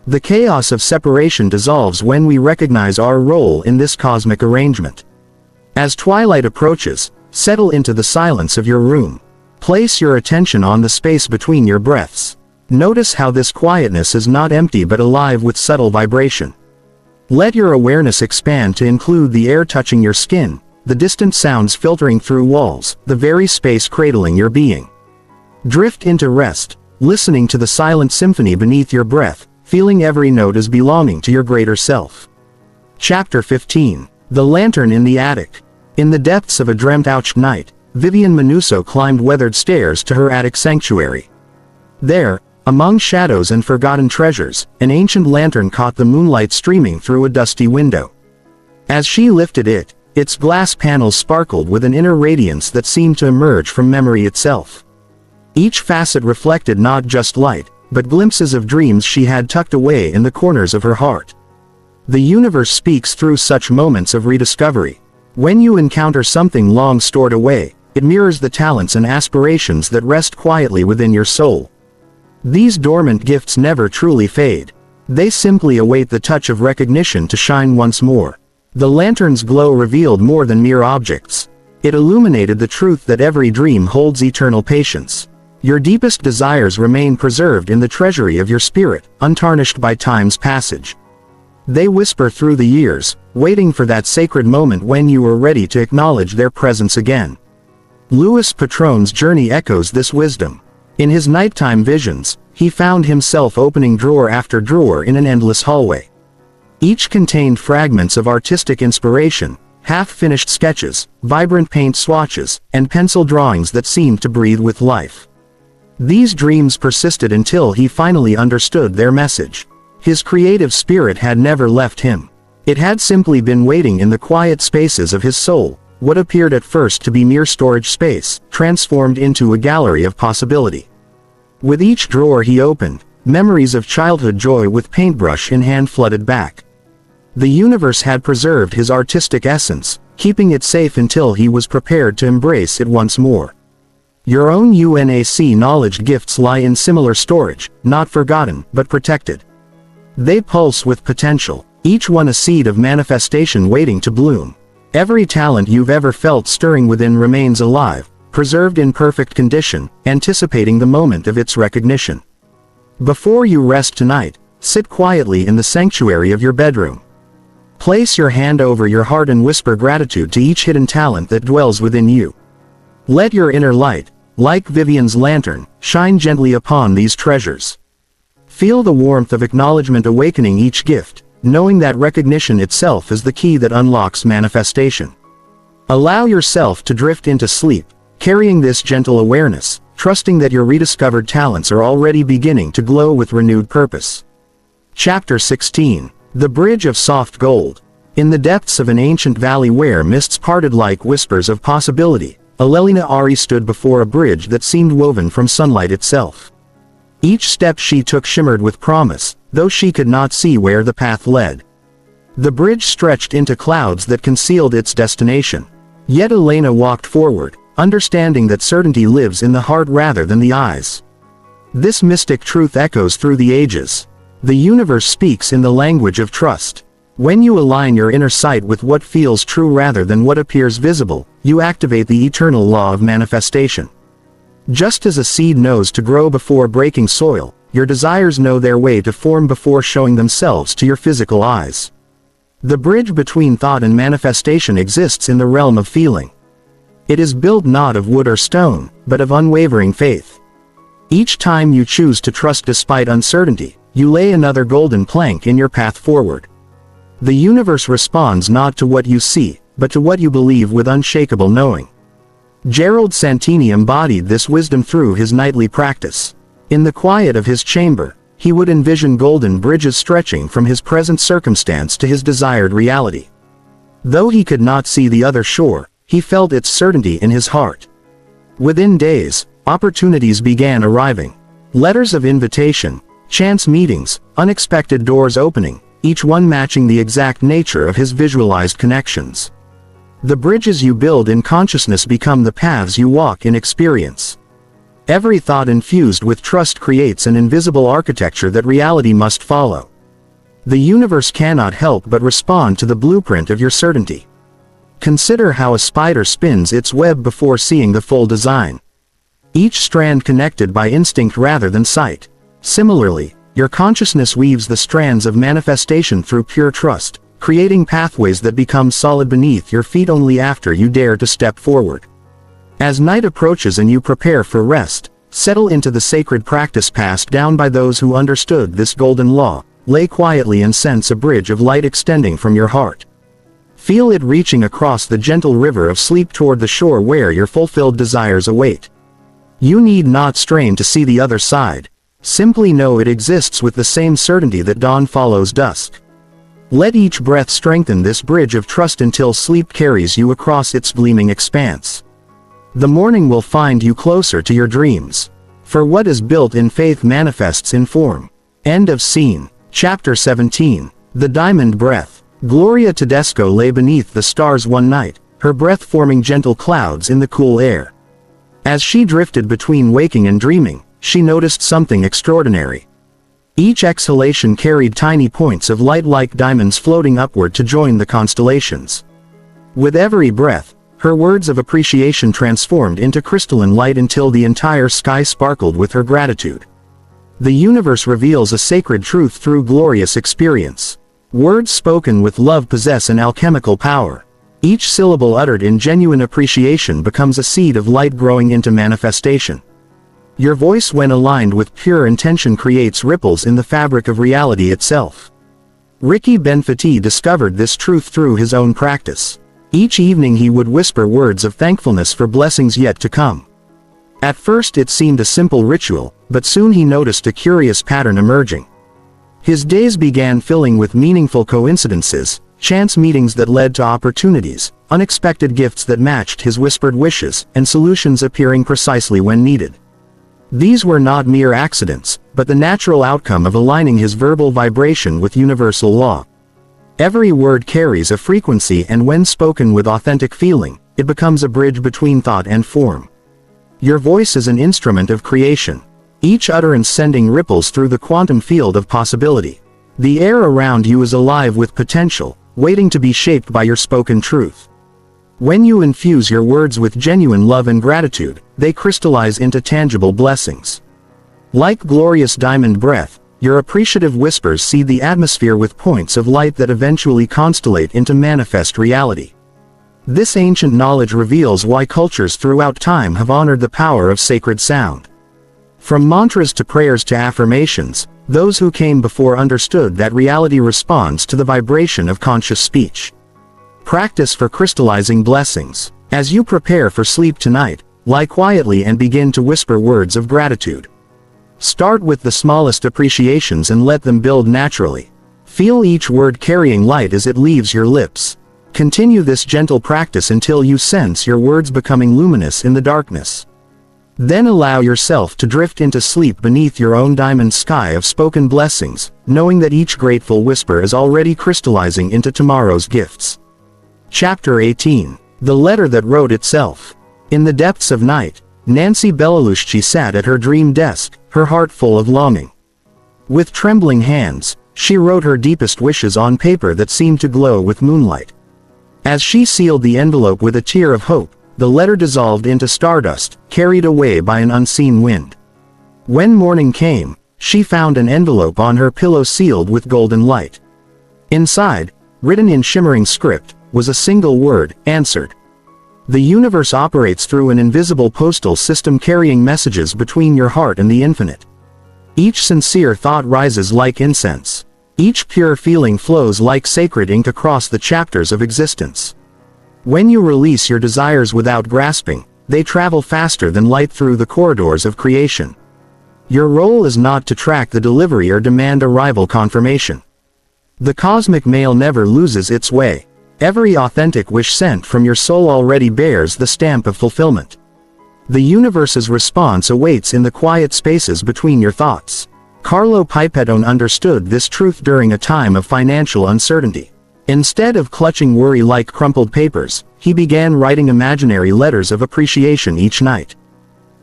The chaos of separation dissolves when we recognize our role in this cosmic arrangement. As twilight approaches, settle into the silence of your room. Place your attention on the space between your breaths. Notice how this quietness is not empty but alive with subtle vibration. Let your awareness expand to include the air touching your skin, the distant sounds filtering through walls, the very space cradling your being. Drift into rest, listening to the silent symphony beneath your breath, feeling every note as belonging to your greater self. Chapter 15. The Lantern in the Attic. In the depths of a dreamt-out night, Vivian Manuso climbed weathered stairs to her attic sanctuary. There, among shadows and forgotten treasures, an ancient lantern caught the moonlight streaming through a dusty window. As she lifted it, its glass panels sparkled with an inner radiance that seemed to emerge from memory itself. Each facet reflected not just light, but glimpses of dreams she had tucked away in the corners of her heart. The universe speaks through such moments of rediscovery. When you encounter something long stored away, it mirrors the talents and aspirations that rest quietly within your soul. These dormant gifts never truly fade. They simply await the touch of recognition to shine once more. The lantern's glow revealed more than mere objects. It illuminated the truth that every dream holds eternal patience. Your deepest desires remain preserved in the treasury of your spirit, untarnished by time's passage. They whisper through the years, waiting for that sacred moment when you are ready to acknowledge their presence again. Louis Patron's journey echoes this wisdom. In his nighttime visions, he found himself opening drawer after drawer in an endless hallway. Each contained fragments of artistic inspiration, half-finished sketches, vibrant paint swatches, and pencil drawings that seemed to breathe with life. These dreams persisted until he finally understood their message. His creative spirit had never left him. It had simply been waiting in the quiet spaces of his soul. What appeared at first to be mere storage space, transformed into a gallery of possibility. With each drawer he opened, memories of childhood joy with paintbrush in hand flooded back. The universe had preserved his artistic essence, keeping it safe until he was prepared to embrace it once more. Your own UNAC knowledge gifts lie in similar storage, not forgotten, but protected. They pulse with potential, each one a seed of manifestation waiting to bloom. Every talent you've ever felt stirring within remains alive, preserved in perfect condition, anticipating the moment of its recognition. Before you rest tonight, sit quietly in the sanctuary of your bedroom. Place your hand over your heart and whisper gratitude to each hidden talent that dwells within you. Let your inner light, like Vivian's lantern, shine gently upon these treasures. Feel the warmth of acknowledgement awakening each gift, knowing that recognition itself is the key that unlocks manifestation. Allow yourself to drift into sleep, carrying this gentle awareness, trusting that your rediscovered talents are already beginning to glow with renewed purpose. Chapter 16. The Bridge of Soft Gold. In the depths of an ancient valley where mists parted like whispers of possibility, Alelina Ari stood before a bridge that seemed woven from sunlight itself. Each step she took shimmered with promise, though she could not see where the path led. The bridge stretched into clouds that concealed its destination. Yet Elena walked forward, understanding that certainty lives in the heart rather than the eyes. This mystic truth echoes through the ages. The universe speaks in the language of trust. When you align your inner sight with what feels true rather than what appears visible, you activate the eternal law of manifestation. Just as a seed knows to grow before breaking soil, your desires know their way to form before showing themselves to your physical eyes. The bridge between thought and manifestation exists in the realm of feeling. It is built not of wood or stone, but of unwavering faith. Each time you choose to trust despite uncertainty, you lay another golden plank in your path forward. The universe responds not to what you see, but to what you believe with unshakable knowing. Gerald Santini embodied this wisdom through his nightly practice. In the quiet of his chamber, he would envision golden bridges stretching from his present circumstance to his desired reality. Though he could not see the other shore, he felt its certainty in his heart. Within days, opportunities began arriving. Letters of invitation, chance meetings, unexpected doors opening, each one matching the exact nature of his visualized connections. The bridges you build in consciousness become the paths you walk in experience. Every thought infused with trust creates an invisible architecture that reality must follow. The universe cannot help but respond to the blueprint of your certainty. Consider how a spider spins its web before seeing the full design. Each strand connected by instinct rather than sight. Similarly, your consciousness weaves the strands of manifestation through pure trust, creating pathways that become solid beneath your feet only after you dare to step forward. As night approaches and you prepare for rest, settle into the sacred practice passed down by those who understood this golden law. Lay quietly and sense a bridge of light extending from your heart. Feel it reaching across the gentle river of sleep toward the shore where your fulfilled desires await. You need not strain to see the other side. Simply know it exists with the same certainty that dawn follows dusk. Let each breath strengthen this bridge of trust until sleep carries you across its gleaming expanse. The morning will find you closer to your dreams. For what is built in faith manifests in form. End of scene. Chapter 17. The Diamond Breath. Gloria Tedesco lay beneath the stars one night, her breath forming gentle clouds in the cool air. As she drifted between waking and dreaming, she noticed something extraordinary. Each exhalation carried tiny points of light like diamonds floating upward to join the constellations. With every breath, her words of appreciation transformed into crystalline light until the entire sky sparkled with her gratitude. The universe reveals a sacred truth through glorious experience. Words spoken with love possess an alchemical power. Each syllable uttered in genuine appreciation becomes a seed of light growing into manifestation. Your voice, when aligned with pure intention, creates ripples in the fabric of reality itself. Ricky Benfatti discovered this truth through his own practice. Each evening he would whisper words of thankfulness for blessings yet to come. At first it seemed a simple ritual, but soon he noticed a curious pattern emerging. His days began filling with meaningful coincidences, chance meetings that led to opportunities, unexpected gifts that matched his whispered wishes, and solutions appearing precisely when needed. These were not mere accidents, but the natural outcome of aligning his verbal vibration with universal law. Every word carries a frequency, and when spoken with authentic feeling, it becomes a bridge between thought and form. Your voice is an instrument of creation, each utterance sending ripples through the quantum field of possibility. The air around you is alive with potential, waiting to be shaped by your spoken truth. When you infuse your words with genuine love and gratitude, they crystallize into tangible blessings. Like glorious diamond breath, your appreciative whispers seed the atmosphere with points of light that eventually constellate into manifest reality. This ancient knowledge reveals why cultures throughout time have honored the power of sacred sound. From mantras to prayers to affirmations, those who came before understood that reality responds to the vibration of conscious speech. Practice for crystallizing blessings. As you prepare for sleep tonight, lie quietly and begin to whisper words of gratitude. Start with the smallest appreciations and let them build naturally. Feel each word carrying light as it leaves your lips. Continue this gentle practice until you sense your words becoming luminous in the darkness. Then allow yourself to drift into sleep beneath your own diamond sky of spoken blessings, knowing that each grateful whisper is already crystallizing into tomorrow's gifts. Chapter 18. The Letter That Wrote Itself. In the depths of night, Nancy Beloluschi sat at her dream desk, her heart full of longing. With trembling hands, she wrote her deepest wishes on paper that seemed to glow with moonlight. As she sealed the envelope with a tear of hope, the letter dissolved into stardust, carried away by an unseen wind. When morning came, she found an envelope on her pillow sealed with golden light. Inside, written in shimmering script, was a single word: answered. The universe operates through an invisible postal system carrying messages between your heart and the infinite. Each sincere thought rises like incense. Each pure feeling flows like sacred ink across the chapters of existence. When you release your desires without grasping, they travel faster than light through the corridors of creation. Your role is not to track the delivery or demand arrival confirmation. The cosmic mail never loses its way. Every authentic wish sent from your soul already bears the stamp of fulfillment. The universe's response awaits in the quiet spaces between your thoughts. Carlo Pipedone understood this truth during a time of financial uncertainty. Instead of clutching worry like crumpled papers, he began writing imaginary letters of appreciation each night.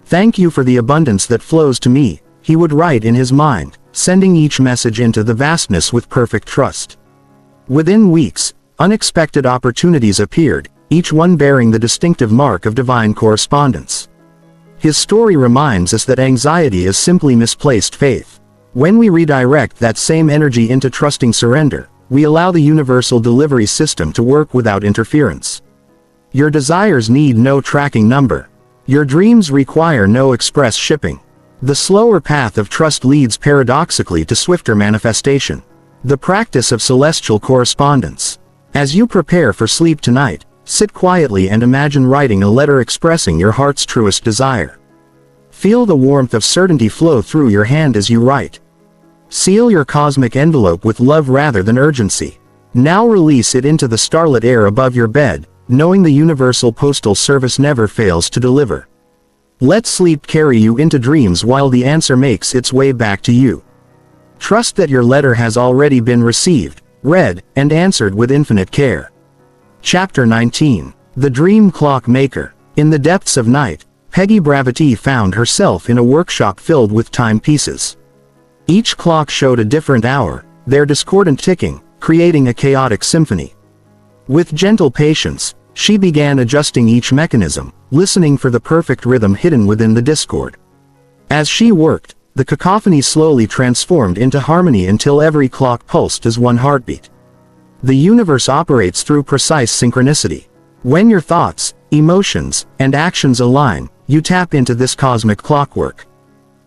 "Thank you for the abundance that flows to me," he would write in his mind, sending each message into the vastness with perfect trust. Within weeks, unexpected opportunities appeared, each one bearing the distinctive mark of divine correspondence. His story reminds us that anxiety is simply misplaced faith. When we redirect that same energy into trusting surrender, we allow the universal delivery system to work without interference. Your desires need no tracking number. Your dreams require no express shipping. The slower path of trust leads paradoxically to swifter manifestation. The practice of celestial correspondence. As you prepare for sleep tonight, sit quietly and imagine writing a letter expressing your heart's truest desire. Feel the warmth of certainty flow through your hand as you write. Seal your cosmic envelope with love rather than urgency. Now release it into the starlit air above your bed, knowing the Universal Postal Service never fails to deliver. Let sleep carry you into dreams while the answer makes its way back to you. Trust that your letter has already been received, read, and answered with infinite care. Chapter 19. The Dream Clock Maker. In the depths of night, Peggy Bravati found herself in a workshop filled with timepieces. Each clock showed a different hour, their discordant ticking, creating a chaotic symphony. With gentle patience, she began adjusting each mechanism, listening for the perfect rhythm hidden within the discord. As she worked, the cacophony slowly transformed into harmony until every clock pulsed as one heartbeat. The universe operates through precise synchronicity. When your thoughts, emotions, and actions align, you tap into this cosmic clockwork.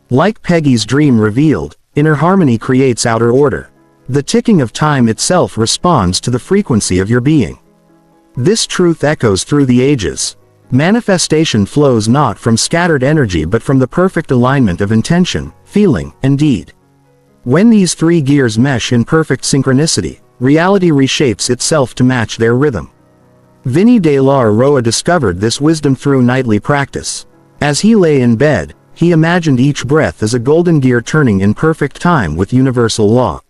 Like Peggy's dream revealed, inner harmony creates outer order. The ticking of time itself responds to the frequency of your being. This truth echoes through the ages. Manifestation flows not from scattered energy but from the perfect alignment of intention, feeling, and deed. When these three gears mesh in perfect synchronicity, reality reshapes itself to match their rhythm. Vinny de la Roa discovered this wisdom through nightly practice. As he lay in bed, he imagined each breath as a golden gear turning in perfect time with universal law.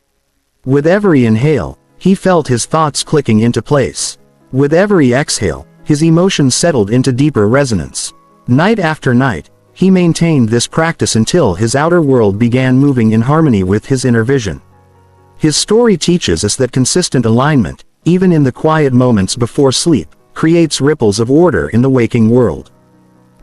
With every inhale, he felt his thoughts clicking into place. With every exhale, his emotions settled into deeper resonance. Night after night, he maintained this practice until his outer world began moving in harmony with his inner vision. His story teaches us that consistent alignment, even in the quiet moments before sleep, creates ripples of order in the waking world.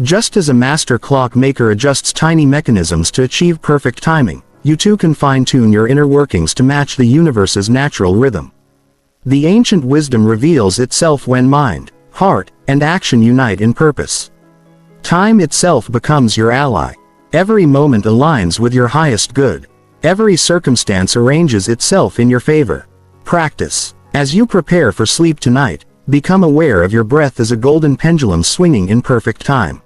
Just as a master clock maker adjusts tiny mechanisms to achieve perfect timing, you too can fine-tune your inner workings to match the universe's natural rhythm. The ancient wisdom reveals itself when mind, heart, and action unite in purpose. Time itself becomes your ally. Every moment aligns with your highest good. Every circumstance arranges itself in your favor. Practice. As you prepare for sleep tonight, become aware of your breath as a golden pendulum swinging in perfect time.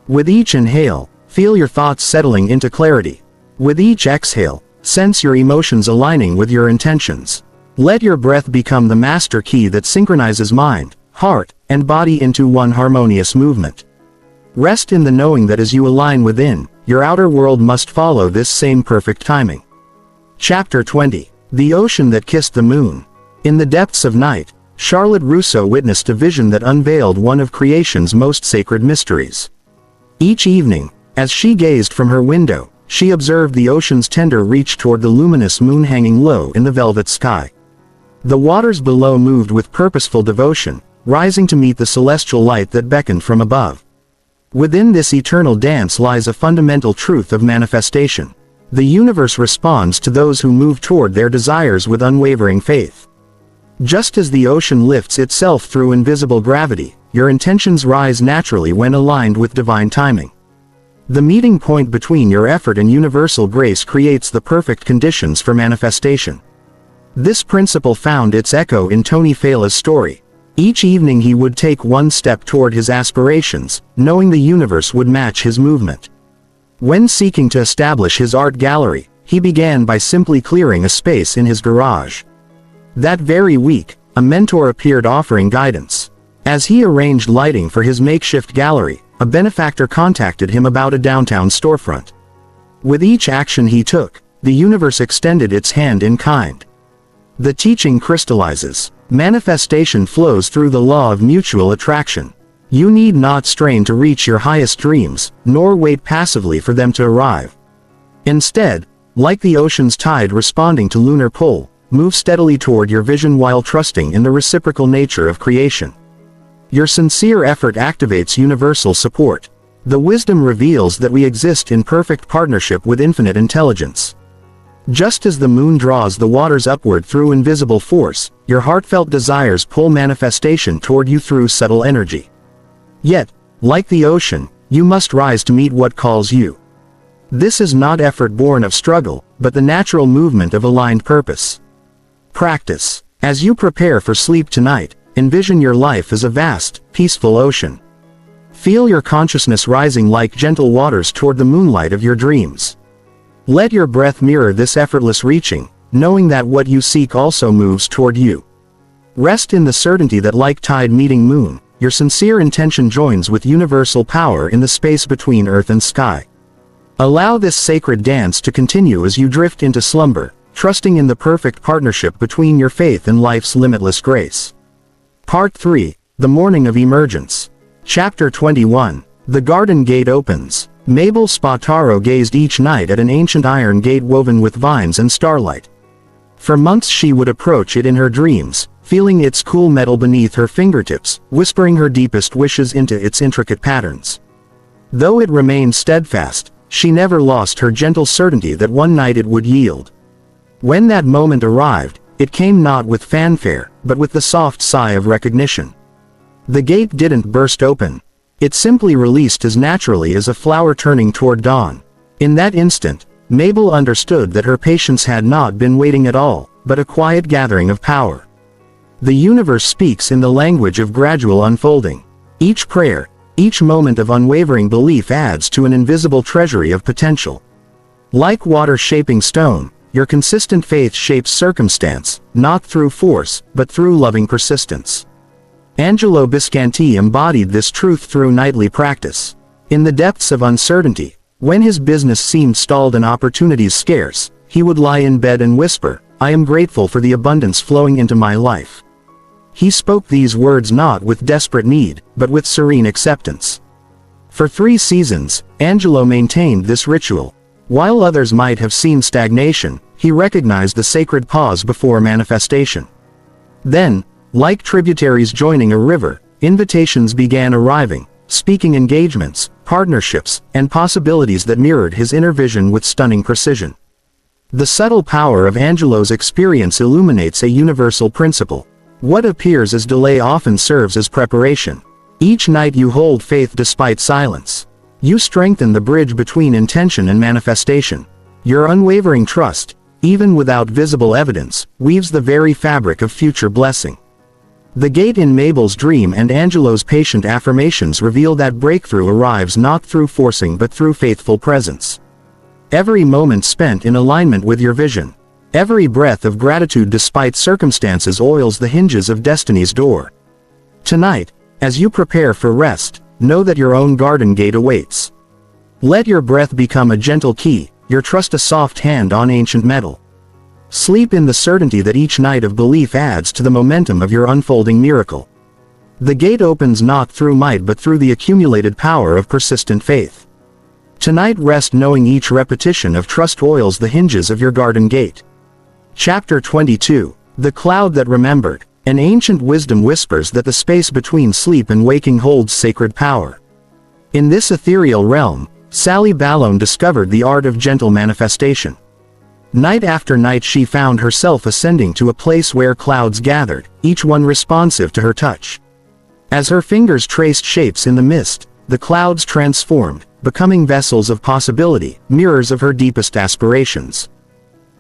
With each inhale, feel your thoughts settling into clarity. With each exhale, sense your emotions aligning with your intentions. Let your breath become the master key that synchronizes mind, heart, and body into one harmonious movement. Rest in the knowing that as you align within, your outer world must follow this same perfect timing. Chapter 20. The Ocean That Kissed the Moon. In the depths of night, Charlotte Rousseau witnessed a vision that unveiled one of creation's most sacred mysteries. Each evening, as she gazed from her window, she observed the ocean's tender reach toward the luminous moon hanging low in the velvet sky. The waters below moved with purposeful devotion, rising to meet the celestial light that beckoned from above. Within this eternal dance lies a fundamental truth of manifestation. The universe responds to those who move toward their desires with unwavering faith. Just as the ocean lifts itself through invisible gravity, your intentions rise naturally when aligned with divine timing. The meeting point between your effort and universal grace creates the perfect conditions for manifestation. This principle found its echo in Tony Fala's story. Each evening he would take one step toward his aspirations, knowing the universe would match his movement. When seeking to establish his art gallery, he began by simply clearing a space in his garage. That very week, a mentor appeared offering guidance. As he arranged lighting for his makeshift gallery, a benefactor contacted him about a downtown storefront. With each action he took, the universe extended its hand in kind. The teaching crystallizes. Manifestation flows through the law of mutual attraction. You need not strain to reach your highest dreams, nor wait passively for them to arrive. Instead, like the ocean's tide responding to lunar pull, move steadily toward your vision while trusting in the reciprocal nature of creation. Your sincere effort activates universal support. The wisdom reveals that we exist in perfect partnership with infinite intelligence. Just as the moon draws the waters upward through invisible force, your heartfelt desires pull manifestation toward you through subtle energy. Yet, like the ocean, you must rise to meet what calls you. This is not effort born of struggle, but the natural movement of aligned purpose. Practice. As you prepare for sleep tonight, envision your life as a vast, peaceful ocean. Feel your consciousness rising like gentle waters toward the moonlight of your dreams. Let your breath mirror this effortless reaching, knowing that what you seek also moves toward you. Rest in the certainty that like tide meeting moon, your sincere intention joins with universal power in the space between earth and sky. Allow this sacred dance to continue as you drift into slumber, trusting in the perfect partnership between your faith and life's limitless grace. Part 3. The Morning of Emergence. Chapter 21. The Garden Gate Opens. Mabel Spataro gazed each night at an ancient iron gate woven with vines and starlight. For months she would approach it in her dreams, feeling its cool metal beneath her fingertips, whispering her deepest wishes into its intricate patterns. Though it remained steadfast, she never lost her gentle certainty that one night it would yield. When that moment arrived, it came not with fanfare, but with the soft sigh of recognition. The gate didn't burst open. It simply released as naturally as a flower turning toward dawn. In that instant, Mabel understood that her patience had not been waiting at all, but a quiet gathering of power. The universe speaks in the language of gradual unfolding. Each prayer, each moment of unwavering belief adds to an invisible treasury of potential. Like water shaping stone, your consistent faith shapes circumstance, not through force, but through loving persistence. Angelo Biscanti embodied this truth through nightly practice. In the depths of uncertainty, when his business seemed stalled and opportunities scarce, he would lie in bed and whisper, "I am grateful for the abundance flowing into my life." He spoke these words not with desperate need, but with serene acceptance. For 3 seasons, Angelo maintained this ritual. While others might have seen stagnation, he recognized the sacred pause before manifestation. Then, like tributaries joining a river, invitations began arriving, speaking engagements, partnerships, and possibilities that mirrored his inner vision with stunning precision. The subtle power of Angelo's experience illuminates a universal principle. What appears as delay often serves as preparation. Each night you hold faith despite silence. You strengthen the bridge between intention and manifestation. Your unwavering trust, even without visible evidence, weaves the very fabric of future blessing. The gate in Mabel's dream and Angelo's patient affirmations reveal that breakthrough arrives not through forcing but through faithful presence. Every moment spent in alignment with your vision, every breath of gratitude despite circumstances oils the hinges of destiny's door. Tonight, as you prepare for rest, know that your own garden gate awaits. Let your breath become a gentle key, your trust a soft hand on ancient metal. Sleep in the certainty that each night of belief adds to the momentum of your unfolding miracle. The gate opens not through might but through the accumulated power of persistent faith. Tonight rest knowing each repetition of trust oils the hinges of your garden gate. Chapter 22. The Cloud That Remembered. An ancient wisdom whispers that the space between sleep and waking holds sacred power. In this ethereal realm, Sally Ballone discovered the art of gentle manifestation. Night after night she found herself ascending to a place where clouds gathered, each one responsive to her touch. As her fingers traced shapes in the mist, the clouds transformed, becoming vessels of possibility, mirrors of her deepest aspirations.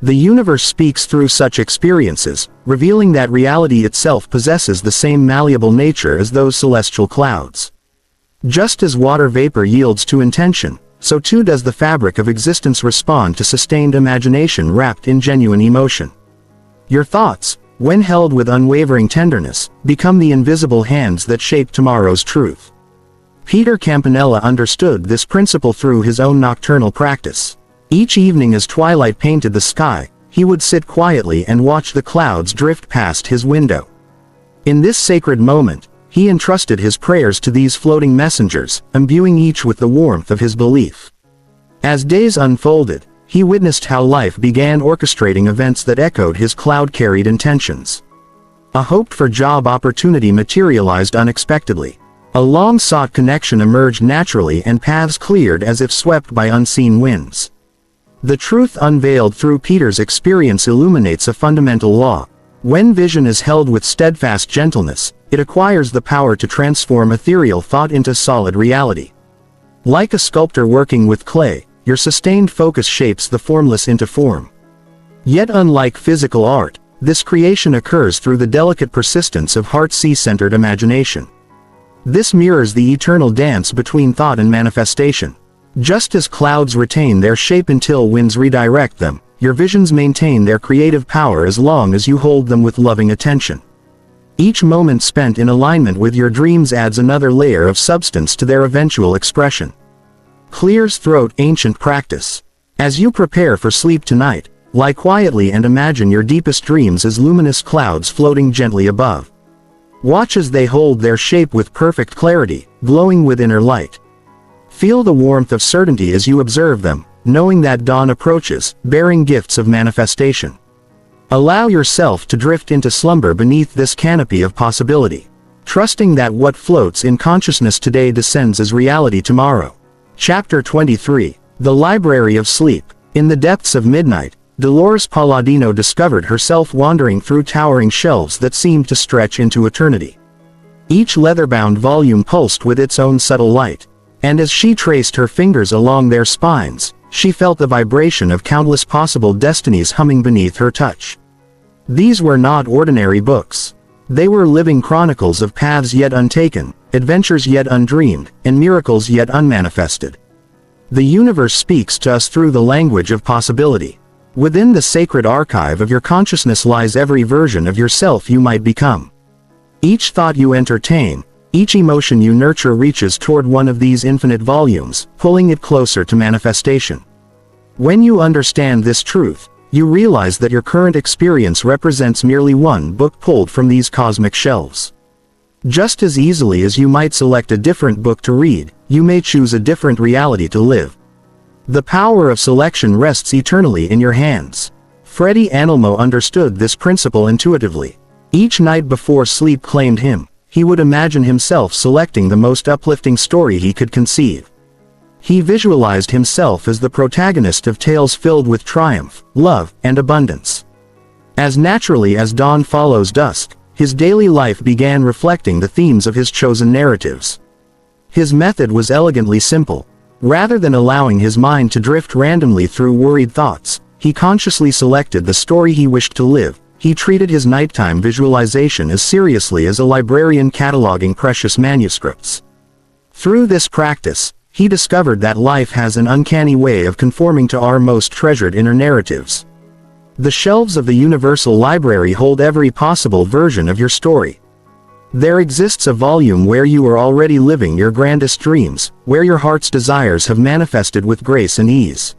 The universe speaks through such experiences, revealing that reality itself possesses the same malleable nature as those celestial clouds. Just as water vapor yields to intention, so too does the fabric of existence respond to sustained imagination wrapped in genuine emotion. Your thoughts, when held with unwavering tenderness, become the invisible hands that shape tomorrow's truth. Peter Campanella understood this principle through his own nocturnal practice. Each evening as twilight painted the sky, he would sit quietly and watch the clouds drift past his window. In this sacred moment, he entrusted his prayers to these floating messengers, imbuing each with the warmth of his belief. As days unfolded, he witnessed how life began orchestrating events that echoed his cloud-carried intentions. A hoped-for job opportunity materialized unexpectedly. A long-sought connection emerged naturally and paths cleared as if swept by unseen winds. The truth unveiled through Peter's experience illuminates a fundamental law. When vision is held with steadfast gentleness, it acquires the power to transform ethereal thought into solid reality. Like a sculptor working with clay, your sustained focus shapes the formless into form. Yet unlike physical art, this creation occurs through the delicate persistence of heart-centered imagination. This mirrors the eternal dance between thought and manifestation. Just as clouds retain their shape until winds redirect them, your visions maintain their creative power as long as you hold them with loving attention. Each moment spent in alignment with your dreams adds another layer of substance to their eventual expression. Clears throat ancient practice. As you prepare for sleep tonight, lie quietly and imagine your deepest dreams as luminous clouds floating gently above. Watch as they hold their shape with perfect clarity, glowing with inner light. Feel the warmth of certainty as you observe them, knowing that dawn approaches, bearing gifts of manifestation. Allow yourself to drift into slumber beneath this canopy of possibility, trusting that what floats in consciousness today descends as reality tomorrow. Chapter 23. The Library of Sleep. In the depths of midnight, Dolores Palladino discovered herself wandering through towering shelves that seemed to stretch into eternity. Each leather-bound volume pulsed with its own subtle light, and as she traced her fingers along their spines, she felt the vibration of countless possible destinies humming beneath her touch. These were not ordinary books. They were living chronicles of paths yet untaken, adventures yet undreamed, and miracles yet unmanifested. The universe speaks to us through the language of possibility. Within the sacred archive of your consciousness lies every version of yourself you might become. Each thought you entertain, each emotion you nurture reaches toward one of these infinite volumes, pulling it closer to manifestation. When you understand this truth, you realize that your current experience represents merely one book pulled from these cosmic shelves. Just as easily as you might select a different book to read, you may choose a different reality to live. The power of selection rests eternally in your hands. Freddie Anelmo understood this principle intuitively. Each night before sleep claimed him, he would imagine himself selecting the most uplifting story he could conceive. He visualized himself as the protagonist of tales filled with triumph, love, and abundance. As naturally as dawn follows dusk, his daily life began reflecting the themes of his chosen narratives. His method was elegantly simple. Rather than allowing his mind to drift randomly through worried thoughts, he consciously selected the story he wished to live. He treated his nighttime visualization as seriously as a librarian cataloging precious manuscripts. Through this practice, he discovered that life has an uncanny way of conforming to our most treasured inner narratives. The shelves of the Universal Library hold every possible version of your story. There exists a volume where you are already living your grandest dreams, where your heart's desires have manifested with grace and ease.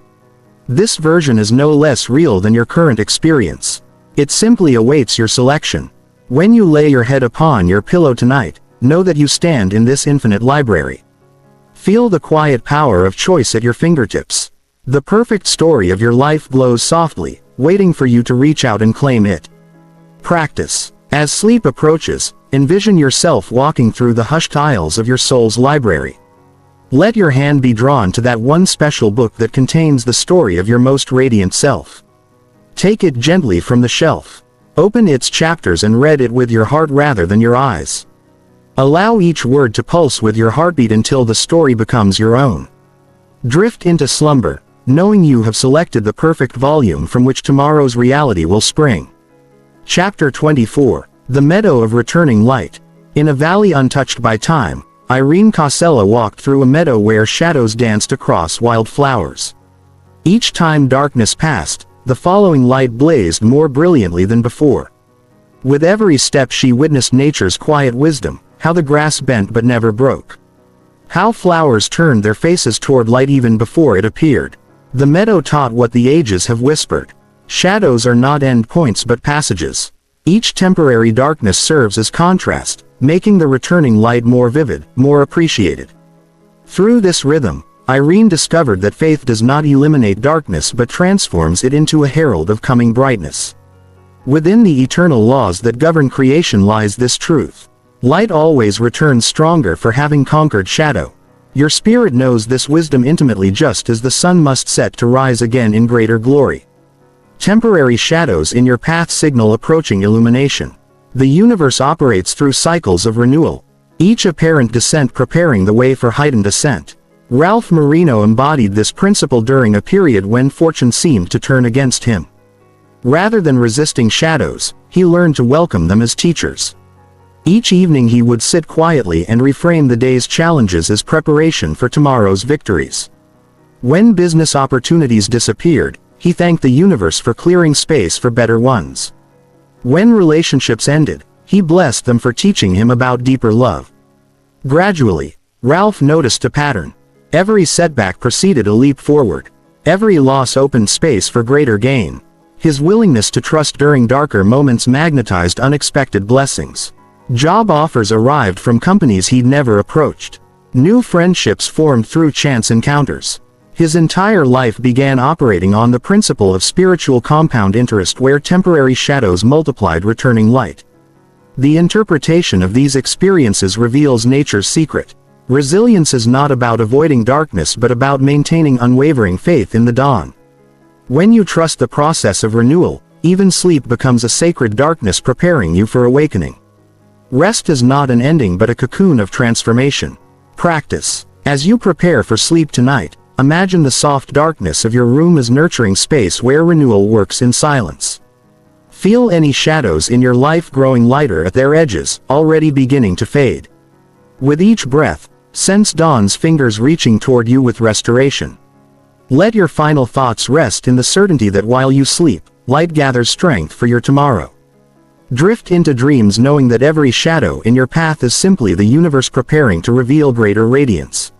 This version is no less real than your current experience. It simply awaits your selection. When you lay your head upon your pillow tonight, know that you stand in this infinite library. Feel the quiet power of choice at your fingertips. The perfect story of your life glows softly, waiting for you to reach out and claim it. Practice. As sleep approaches, envision yourself walking through the hushed aisles of your soul's library. Let your hand be drawn to that one special book that contains the story of your most radiant self. Take it gently from the shelf. Open its chapters and read it with your heart rather than your eyes. Allow each word to pulse with your heartbeat until the story becomes your own. Drift into slumber, knowing you have selected the perfect volume from which tomorrow's reality will spring. Chapter 24. The Meadow of Returning Light. In a valley untouched by time, Irene Casella walked through a meadow where shadows danced across wild flowers. Each time darkness passed, the following light blazed more brilliantly than before. With every step she witnessed nature's quiet wisdom, how the grass bent but never broke. How flowers turned their faces toward light even before it appeared. The meadow taught what the ages have whispered. Shadows are not end points but passages. Each temporary darkness serves as contrast, making the returning light more vivid, more appreciated. Through this rhythm, Irene discovered that faith does not eliminate darkness but transforms it into a herald of coming brightness. Within the eternal laws that govern creation lies this truth. Light always returns stronger for having conquered shadow. Your spirit knows this wisdom intimately, just as the sun must set to rise again in greater glory. Temporary shadows in your path signal approaching illumination. The universe operates through cycles of renewal, each apparent descent preparing the way for heightened ascent. Ralph Marino embodied this principle during a period when fortune seemed to turn against him. Rather than resisting shadows, he learned to welcome them as teachers. Each evening he would sit quietly and reframe the day's challenges as preparation for tomorrow's victories. When business opportunities disappeared, he thanked the universe for clearing space for better ones. When relationships ended, he blessed them for teaching him about deeper love. Gradually, Ralph noticed a pattern. Every setback preceded a leap forward. Every loss opened space for greater gain. His willingness to trust during darker moments magnetized unexpected blessings. Job offers arrived from companies he'd never approached. New friendships formed through chance encounters. His entire life began operating on the principle of spiritual compound interest, where temporary shadows multiplied returning light. The interpretation of these experiences reveals nature's secret. Resilience is not about avoiding darkness but about maintaining unwavering faith in the dawn. When you trust the process of renewal, even sleep becomes a sacred darkness preparing you for awakening. Rest is not an ending but a cocoon of transformation. Practice. As you prepare for sleep tonight, imagine the soft darkness of your room as nurturing space where renewal works in silence. Feel any shadows in your life growing lighter at their edges, already beginning to fade. With each breath, sense dawn's fingers reaching toward you with restoration. Let your final thoughts rest in the certainty that while you sleep, light gathers strength for your tomorrow. Drift into dreams knowing that every shadow in your path is simply the universe preparing to reveal greater radiance.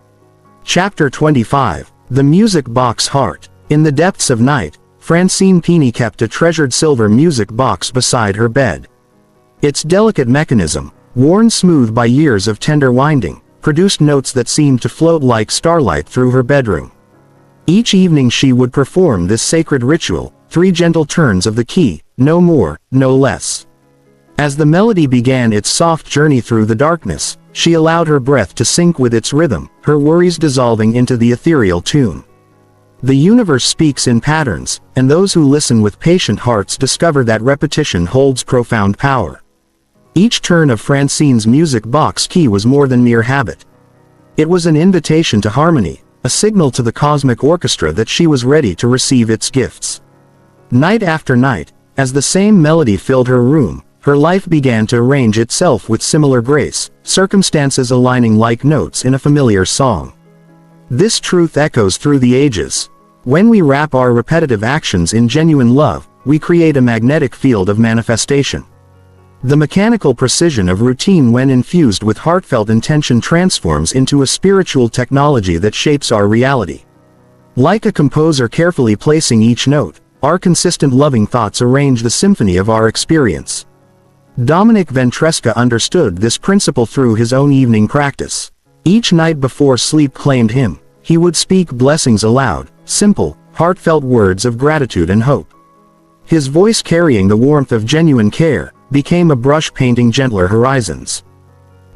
Chapter 25. The Music Box Heart. In the depths of night, Francine Pini kept a treasured silver music box beside her bed. Its delicate mechanism, worn smooth by years of tender winding, produced notes that seemed to float like starlight through her bedroom. Each evening she would perform this sacred ritual, 3 gentle turns of the key, no more, no less. As the melody began its soft journey through the darkness, she allowed her breath to sync with its rhythm, her worries dissolving into the ethereal tune. The universe speaks in patterns, and those who listen with patient hearts discover that repetition holds profound power. Each turn of Francine's music box key was more than mere habit. It was an invitation to harmony, a signal to the cosmic orchestra that she was ready to receive its gifts. Night after night, as the same melody filled her room, her life began to arrange itself with similar grace, circumstances aligning like notes in a familiar song. This truth echoes through the ages. When we wrap our repetitive actions in genuine love, we create a magnetic field of manifestation. The mechanical precision of routine, when infused with heartfelt intention, transforms into a spiritual technology that shapes our reality. Like a composer carefully placing each note, our consistent loving thoughts arrange the symphony of our experience. Dominic Ventresca understood this principle through his own evening practice. Each night before sleep claimed him, he would speak blessings aloud, simple, heartfelt words of gratitude and hope. His voice, carrying the warmth of genuine care, became a brush painting gentler horizons.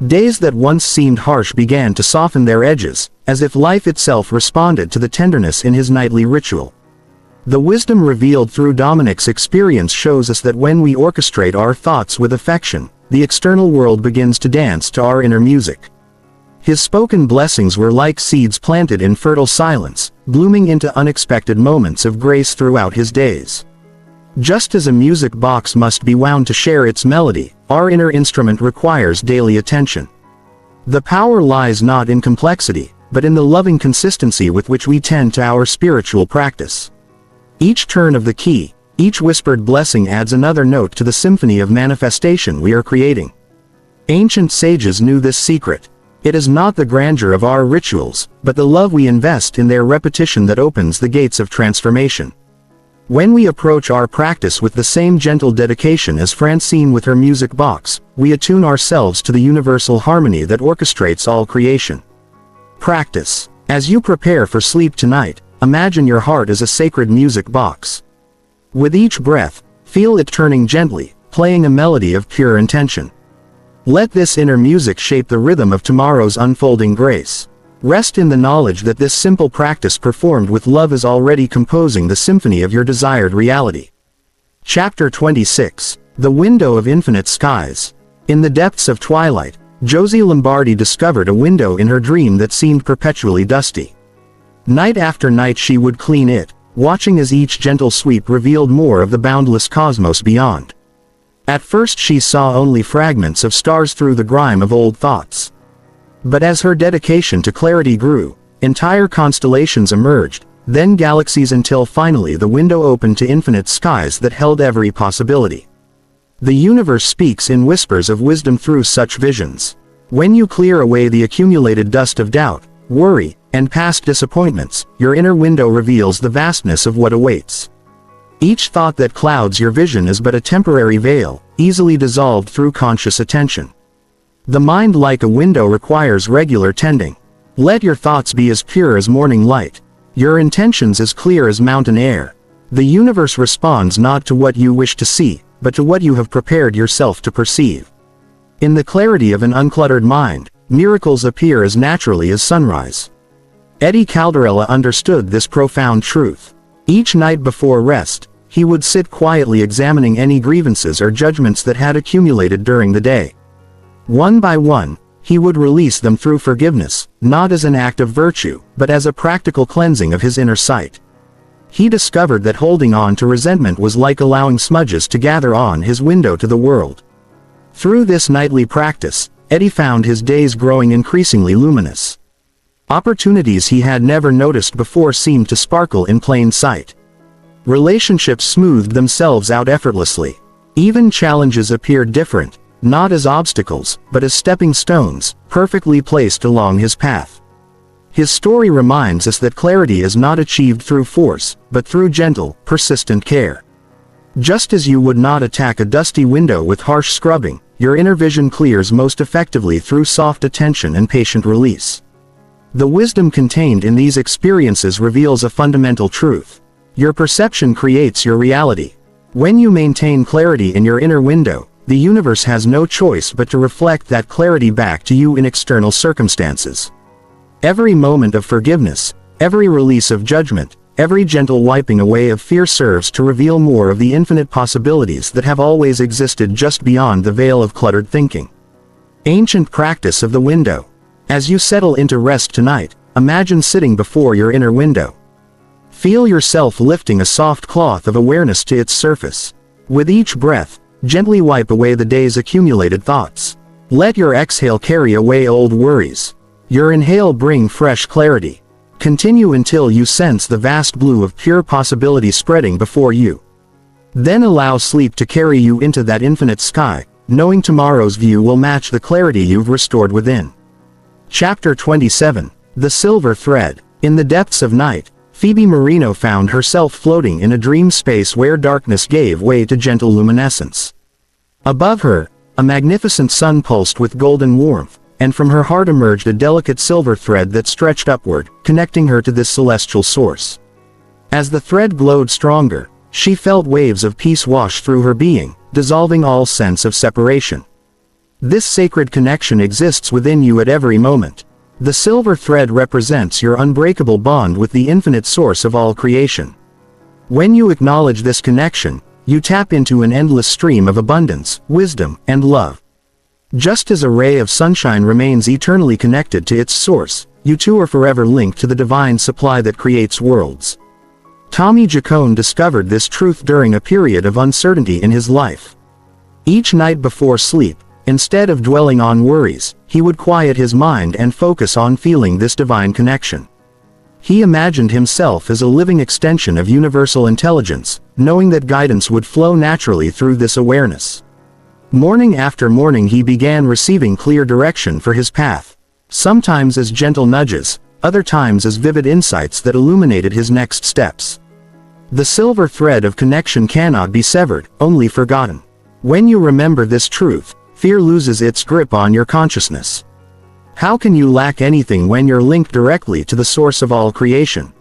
Days that once seemed harsh began to soften their edges, as if life itself responded to the tenderness in his nightly ritual. The wisdom revealed through Dominic's experience shows us that when we orchestrate our thoughts with affection, the external world begins to dance to our inner music. His spoken blessings were like seeds planted in fertile silence, blooming into unexpected moments of grace throughout his days. Just as a music box must be wound to share its melody, our inner instrument requires daily attention. The power lies not in complexity, but in the loving consistency with which we tend to our spiritual practice. Each turn of the key, each whispered blessing adds another note to the symphony of manifestation we are creating. Ancient sages knew this secret. It is not the grandeur of our rituals, but the love we invest in their repetition that opens the gates of transformation. When we approach our practice with the same gentle dedication as Francine with her music box, we attune ourselves to the universal harmony that orchestrates all creation. Practice. As you prepare for sleep tonight, imagine your heart as a sacred music box. With each breath, feel it turning gently, playing a melody of pure intention. Let this inner music shape the rhythm of tomorrow's unfolding grace. Rest in the knowledge that this simple practice performed with love is already composing the symphony of your desired reality. Chapter 26. The Window of Infinite Skies. In the depths of twilight, Josie Lombardi discovered a window in her dream that seemed perpetually dusty. Night after night she would clean it, watching as each gentle sweep revealed more of the boundless cosmos beyond. At first she saw only fragments of stars through the grime of old thoughts. But as her dedication to clarity grew, entire constellations emerged, then galaxies, until finally the window opened to infinite skies that held every possibility. The universe speaks in whispers of wisdom through such visions. When you clear away the accumulated dust of doubt, worry, and past disappointments, your inner window reveals the vastness of what awaits. Each thought that clouds your vision is but a temporary veil, easily dissolved through conscious attention. The mind, like a window, requires regular tending. Let your thoughts be as pure as morning light, your intentions as clear as mountain air. The universe responds not to what you wish to see, but to what you have prepared yourself to perceive. In the clarity of an uncluttered mind, miracles appear as naturally as sunrise. Eddie Calderella understood this profound truth. Each night before rest, he would sit quietly examining any grievances or judgments that had accumulated during the day. One by one, he would release them through forgiveness, not as an act of virtue, but as a practical cleansing of his inner sight. He discovered that holding on to resentment was like allowing smudges to gather on his window to the world. Through this nightly practice, Eddie found his days growing increasingly luminous. Opportunities he had never noticed before seemed to sparkle in plain sight. Relationships smoothed themselves out effortlessly. Even challenges appeared different, not as obstacles, but as stepping stones, perfectly placed along his path. His story reminds us that clarity is not achieved through force, but through gentle, persistent care. Just as you would not attack a dusty window with harsh scrubbing, your inner vision clears most effectively through soft attention and patient release. The wisdom contained in these experiences reveals a fundamental truth. Your perception creates your reality. When you maintain clarity in your inner window, the universe has no choice but to reflect that clarity back to you in external circumstances. Every moment of forgiveness, every release of judgment, every gentle wiping away of fear serves to reveal more of the infinite possibilities that have always existed just beyond the veil of cluttered thinking. Ancient practice of the window. As you settle into rest tonight, imagine sitting before your inner window. Feel yourself lifting a soft cloth of awareness to its surface. With each breath, gently wipe away the day's accumulated thoughts. Let your exhale carry away old worries. Your inhale bring fresh clarity. Continue until you sense the vast blue of pure possibility spreading before you. Then allow sleep to carry you into that infinite sky, knowing tomorrow's view will match the clarity you've restored within. Chapter 27. The Silver Thread. In the depths of night, Phoebe Marino found herself floating in a dream space where darkness gave way to gentle luminescence. Above her, a magnificent sun pulsed with golden warmth, and from her heart emerged a delicate silver thread that stretched upward, connecting her to this celestial source. As the thread glowed stronger, she felt waves of peace wash through her being, dissolving all sense of separation. This sacred connection exists within you at every moment. The silver thread represents your unbreakable bond with the infinite source of all creation. When you acknowledge this connection, you tap into an endless stream of abundance, wisdom, and love. Just as a ray of sunshine remains eternally connected to its source, you too are forever linked to the divine supply that creates worlds. Tommy Jacone discovered this truth during a period of uncertainty in his life. Each night before sleep, instead of dwelling on worries, he would quiet his mind and focus on feeling this divine connection. He imagined himself as a living extension of universal intelligence, knowing that guidance would flow naturally through this awareness. Morning after morning he began receiving clear direction for his path, sometimes as gentle nudges, other times as vivid insights that illuminated his next steps. The silver thread of connection cannot be severed, only forgotten. When you remember this truth, fear loses its grip on your consciousness. How can you lack anything when you're linked directly to the source of all creation?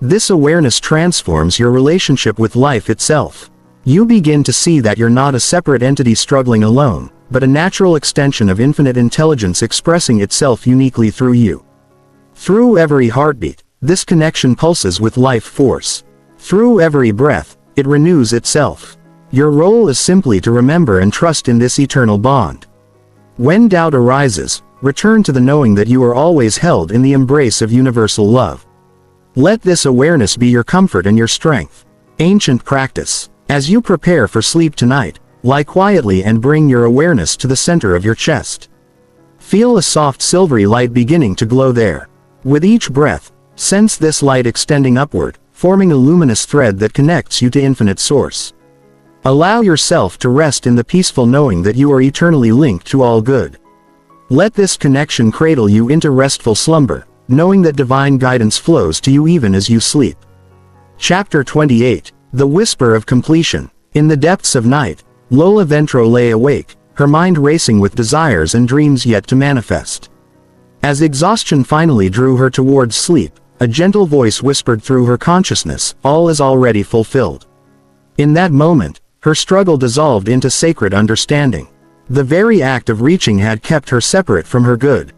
This awareness transforms your relationship with life itself. You begin to see that you're not a separate entity struggling alone, but a natural extension of infinite intelligence expressing itself uniquely through you. Through every heartbeat, this connection pulses with life force. Through every breath, it renews itself. Your role is simply to remember and trust in this eternal bond. When doubt arises, return to the knowing that you are always held in the embrace of universal love. Let this awareness be your comfort and your strength. Ancient practice. As you prepare for sleep tonight, lie quietly and bring your awareness to the center of your chest. Feel a soft silvery light beginning to glow there. With each breath, sense this light extending upward, forming a luminous thread that connects you to infinite source. Allow yourself to rest in the peaceful knowing that you are eternally linked to all good. Let this connection cradle you into restful slumber, knowing that divine guidance flows to you even as you sleep. Chapter 28, The Whisper of Completion. In the depths of night, Lola Ventro lay awake, her mind racing with desires and dreams yet to manifest. As exhaustion finally drew her towards sleep, a gentle voice whispered through her consciousness, "All is already fulfilled." In that moment, her struggle dissolved into sacred understanding. The very act of reaching had kept her separate from her good.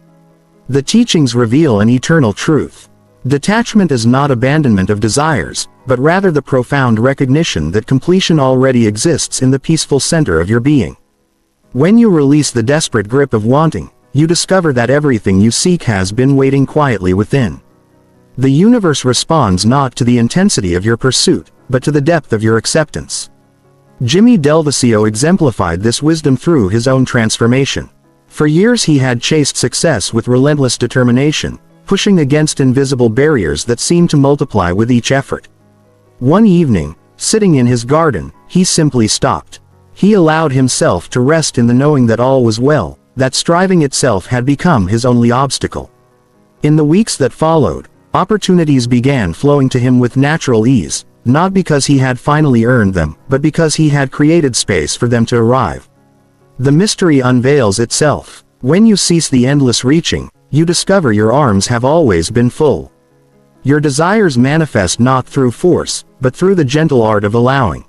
The teachings reveal an eternal truth. Detachment is not abandonment of desires, but rather the profound recognition that completion already exists in the peaceful center of your being. When you release the desperate grip of wanting, you discover that everything you seek has been waiting quietly within. The universe responds not to the intensity of your pursuit, but to the depth of your acceptance. Jimmy Delvecchio exemplified this wisdom through his own transformation. For years he had chased success with relentless determination, pushing against invisible barriers that seemed to multiply with each effort. One evening, sitting in his garden, he simply stopped. He allowed himself to rest in the knowing that all was well, that striving itself had become his only obstacle. In the weeks that followed, opportunities began flowing to him with natural ease, not because he had finally earned them, but because he had created space for them to arrive. The mystery unveils itself. When you cease the endless reaching, you discover your arms have always been full. Your desires manifest not through force, but through the gentle art of allowing.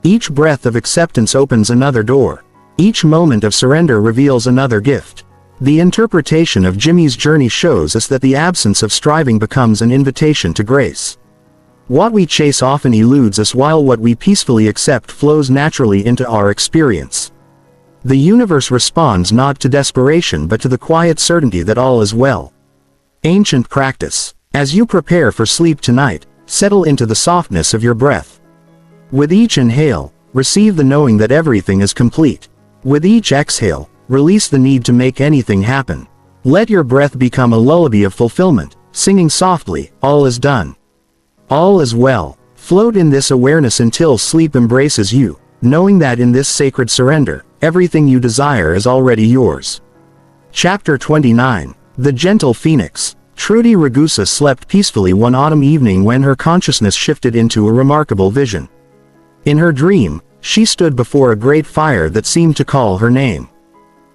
Each breath of acceptance opens another door. Each moment of surrender reveals another gift. The interpretation of Jimmy's journey shows us that the absence of striving becomes an invitation to grace. What we chase often eludes us, while what we peacefully accept flows naturally into our experience. The universe responds not to desperation but to the quiet certainty that all is well. Ancient practice. As you prepare for sleep tonight, settle into the softness of your breath. With each inhale, receive the knowing that everything is complete. With each exhale, release the need to make anything happen. Let your breath become a lullaby of fulfillment, singing softly, "All is done. All is well." Float in this awareness until sleep embraces you, knowing that in this sacred surrender, everything you desire is already yours. Chapter 29, The Gentle Phoenix. Trudy Ragusa slept peacefully one autumn evening when her consciousness shifted into a remarkable vision. In her dream, she stood before a great fire that seemed to call her name.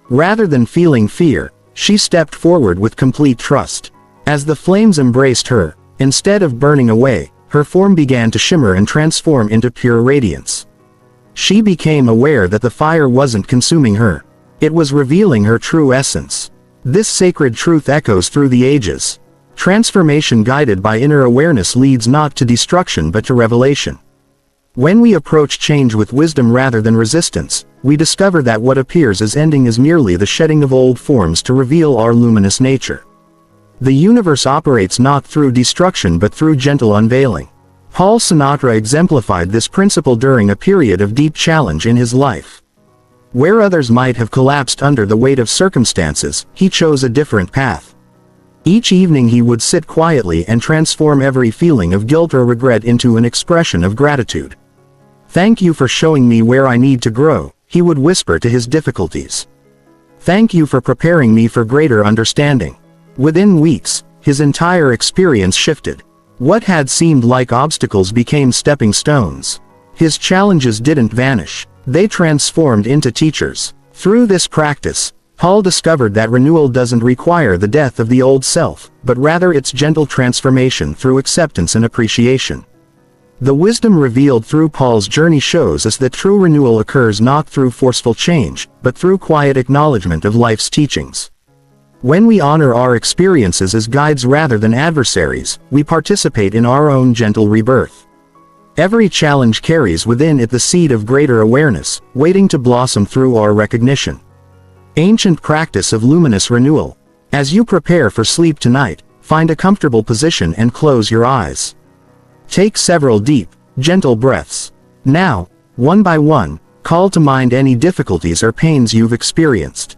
Rather than feeling fear, she stepped forward with complete trust. As the flames embraced her, instead of burning away, her form began to shimmer and transform into pure radiance. She became aware that the fire wasn't consuming her. It was revealing her true essence. This sacred truth echoes through the ages. Transformation guided by inner awareness leads not to destruction but to revelation. When we approach change with wisdom rather than resistance, we discover that what appears as ending is merely the shedding of old forms to reveal our luminous nature. The universe operates not through destruction but through gentle unveiling. Paul Sinatra exemplified this principle during a period of deep challenge in his life. Where others might have collapsed under the weight of circumstances, he chose a different path. Each evening he would sit quietly and transform every feeling of guilt or regret into an expression of gratitude. "Thank you for showing me where I need to grow," he would whisper to his difficulties. "Thank you for preparing me for greater understanding." Within weeks, his entire experience shifted. What had seemed like obstacles became stepping stones. His challenges didn't vanish. They transformed into teachers. Through this practice, Paul discovered that renewal doesn't require the death of the old self, but rather its gentle transformation through acceptance and appreciation. The wisdom revealed through Paul's journey shows us that true renewal occurs not through forceful change, but through quiet acknowledgement of life's teachings. When we honor our experiences as guides rather than adversaries, we participate in our own gentle rebirth. Every challenge carries within it the seed of greater awareness, waiting to blossom through our recognition. Ancient practice of luminous renewal. As you prepare for sleep tonight, find a comfortable position and close your eyes. Take several deep, gentle breaths. Now, one by one, call to mind any difficulties or pains you've experienced.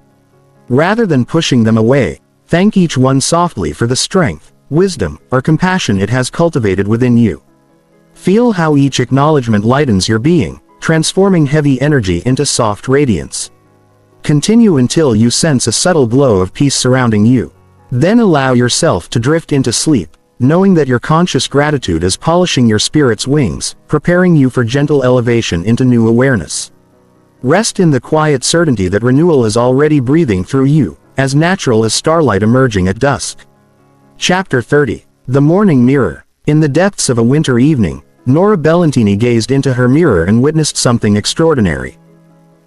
Rather than pushing them away, thank each one softly for the strength, wisdom, or compassion it has cultivated within you. Feel how each acknowledgement lightens your being, transforming heavy energy into soft radiance. Continue until you sense a subtle glow of peace surrounding you. Then allow yourself to drift into sleep, knowing that your conscious gratitude is polishing your spirit's wings, preparing you for gentle elevation into new awareness. Rest in the quiet certainty that renewal is already breathing through you, as natural as starlight emerging at dusk. Chapter 30. The Morning Mirror. In the depths of a winter evening, Nora Bellantini gazed into her mirror and witnessed something extraordinary.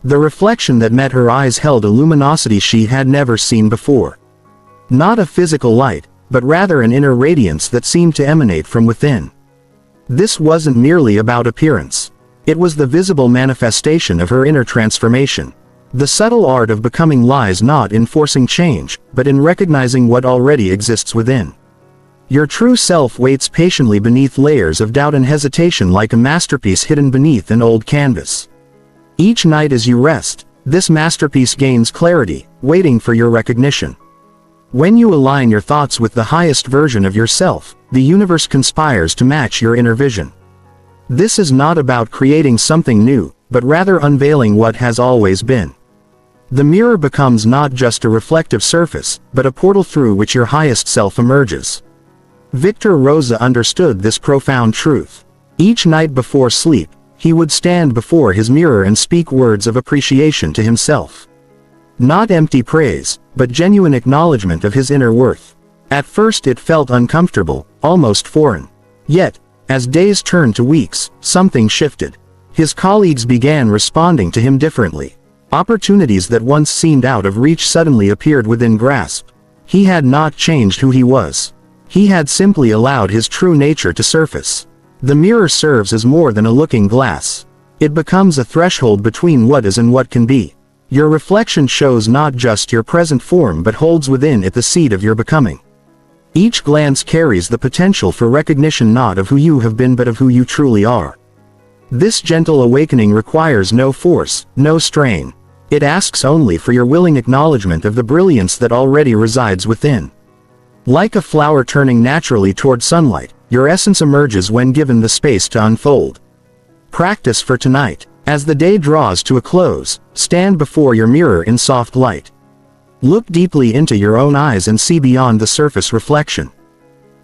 The reflection that met her eyes held a luminosity she had never seen before. Not a physical light, but rather an inner radiance that seemed to emanate from within. This wasn't merely about appearance. It was the visible manifestation of her inner transformation. The subtle art of becoming lies not in forcing change, but in recognizing what already exists within. Your true self waits patiently beneath layers of doubt and hesitation, like a masterpiece hidden beneath an old canvas. Each night as you rest, this masterpiece gains clarity, waiting for your recognition. When you align your thoughts with the highest version of yourself, the universe conspires to match your inner vision. This is not about creating something new, but rather unveiling what has always been. The mirror becomes not just a reflective surface, but a portal through which your highest self emerges. Victor Rosa understood this profound truth. Each night before sleep, he would stand before his mirror and speak words of appreciation to himself. Not empty praise, but genuine acknowledgement of his inner worth. At first it felt uncomfortable, almost foreign. Yet, as days turned to weeks, something shifted. His colleagues began responding to him differently. Opportunities that once seemed out of reach suddenly appeared within grasp. He had not changed who he was. He had simply allowed his true nature to surface. The mirror serves as more than a looking glass. It becomes a threshold between what is and what can be. Your reflection shows not just your present form but holds within it the seed of your becoming. Each glance carries the potential for recognition not of who you have been but of who you truly are. This gentle awakening requires no force, no strain. It asks only for your willing acknowledgement of the brilliance that already resides within. Like a flower turning naturally toward sunlight, your essence emerges when given the space to unfold. Practice for tonight. As the day draws to a close, stand before your mirror in soft light. Look deeply into your own eyes and see beyond the surface reflection.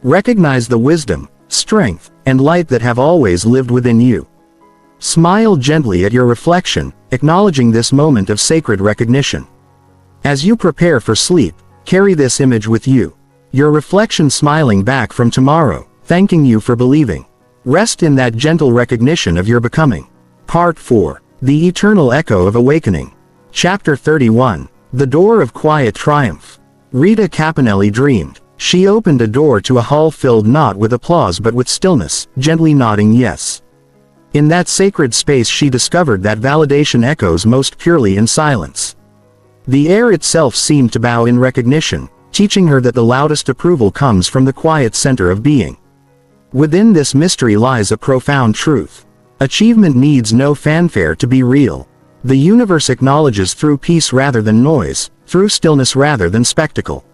Recognize the wisdom, strength, and light that have always lived within you. Smile gently at your reflection, acknowledging this moment of sacred recognition. As you prepare for sleep, carry this image with you. Your reflection smiling back from tomorrow, thanking you for believing. Rest in that gentle recognition of your becoming. Part 4. The Eternal Echo of Awakening. Chapter 31. The Door of Quiet Triumph. Rita Caponelli dreamed. She opened a door to a hall filled not with applause but with stillness, gently nodding yes. In that sacred space she discovered that validation echoes most purely in silence. The air itself seemed to bow in recognition, teaching her that the loudest approval comes from the quiet center of being. Within this mystery lies a profound truth. Achievement needs no fanfare to be real. The universe acknowledges through peace rather than noise, through stillness rather than spectacle.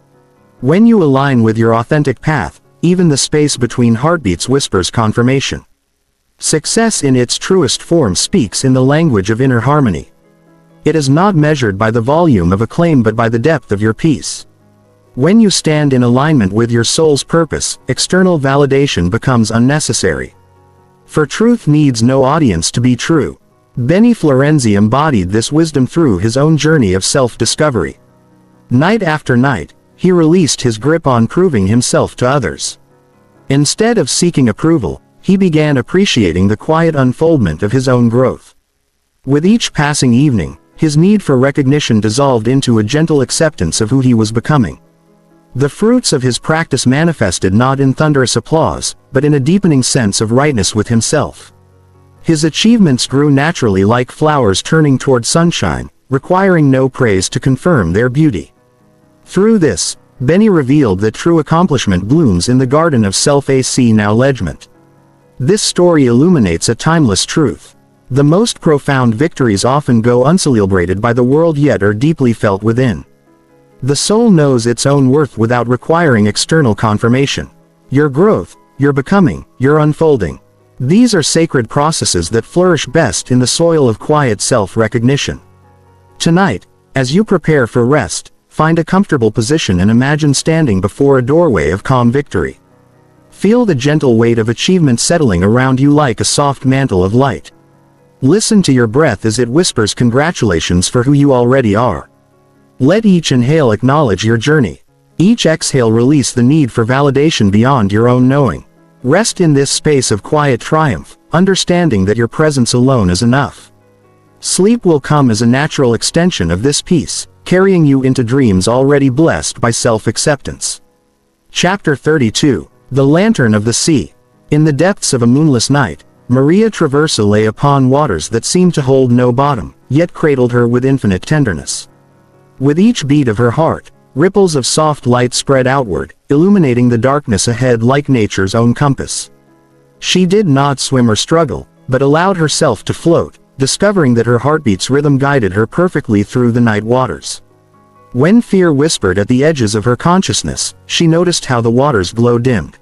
When you align with your authentic path, even the space between heartbeats whispers confirmation. Success in its truest form speaks in the language of inner harmony. It is not measured by the volume of acclaim but by the depth of your peace. When you stand in alignment with your soul's purpose, external validation becomes unnecessary. For truth needs no audience to be true. Benny Florenzi embodied this wisdom through his own journey of self-discovery. Night after night, he released his grip on proving himself to others. Instead of seeking approval, he began appreciating the quiet unfoldment of his own growth. With each passing evening, his need for recognition dissolved into a gentle acceptance of who he was becoming. The fruits of his practice manifested not in thunderous applause, but in a deepening sense of rightness with himself. His achievements grew naturally like flowers turning toward sunshine, requiring no praise to confirm their beauty. Through this, Benny revealed that true accomplishment blooms in the garden of self-acknowledgement. This story illuminates a timeless truth. The most profound victories often go uncelebrated by the world yet are deeply felt within. The soul knows its own worth without requiring external confirmation. Your growth, your becoming, your unfolding. These are sacred processes that flourish best in the soil of quiet self-recognition. Tonight, as you prepare for rest, find a comfortable position and imagine standing before a doorway of calm victory. Feel the gentle weight of achievement settling around you like a soft mantle of light. Listen to your breath as it whispers congratulations for who you already are. Let each inhale acknowledge your journey. Each exhale release the need for validation beyond your own knowing. Rest in this space of quiet triumph, understanding that your presence alone is enough. Sleep will come as a natural extension of this peace, carrying you into dreams already blessed by self-acceptance. Chapter 32. The Lantern of the Sea. In the depths of a moonless night, Maria Traversa lay upon waters that seemed to hold no bottom, yet cradled her with infinite tenderness. With each beat of her heart, ripples of soft light spread outward, illuminating the darkness ahead like nature's own compass. She did not swim or struggle, but allowed herself to float, discovering that her heartbeat's rhythm guided her perfectly through the night waters. When fear whispered at the edges of her consciousness, she noticed how the waters glow dimmed.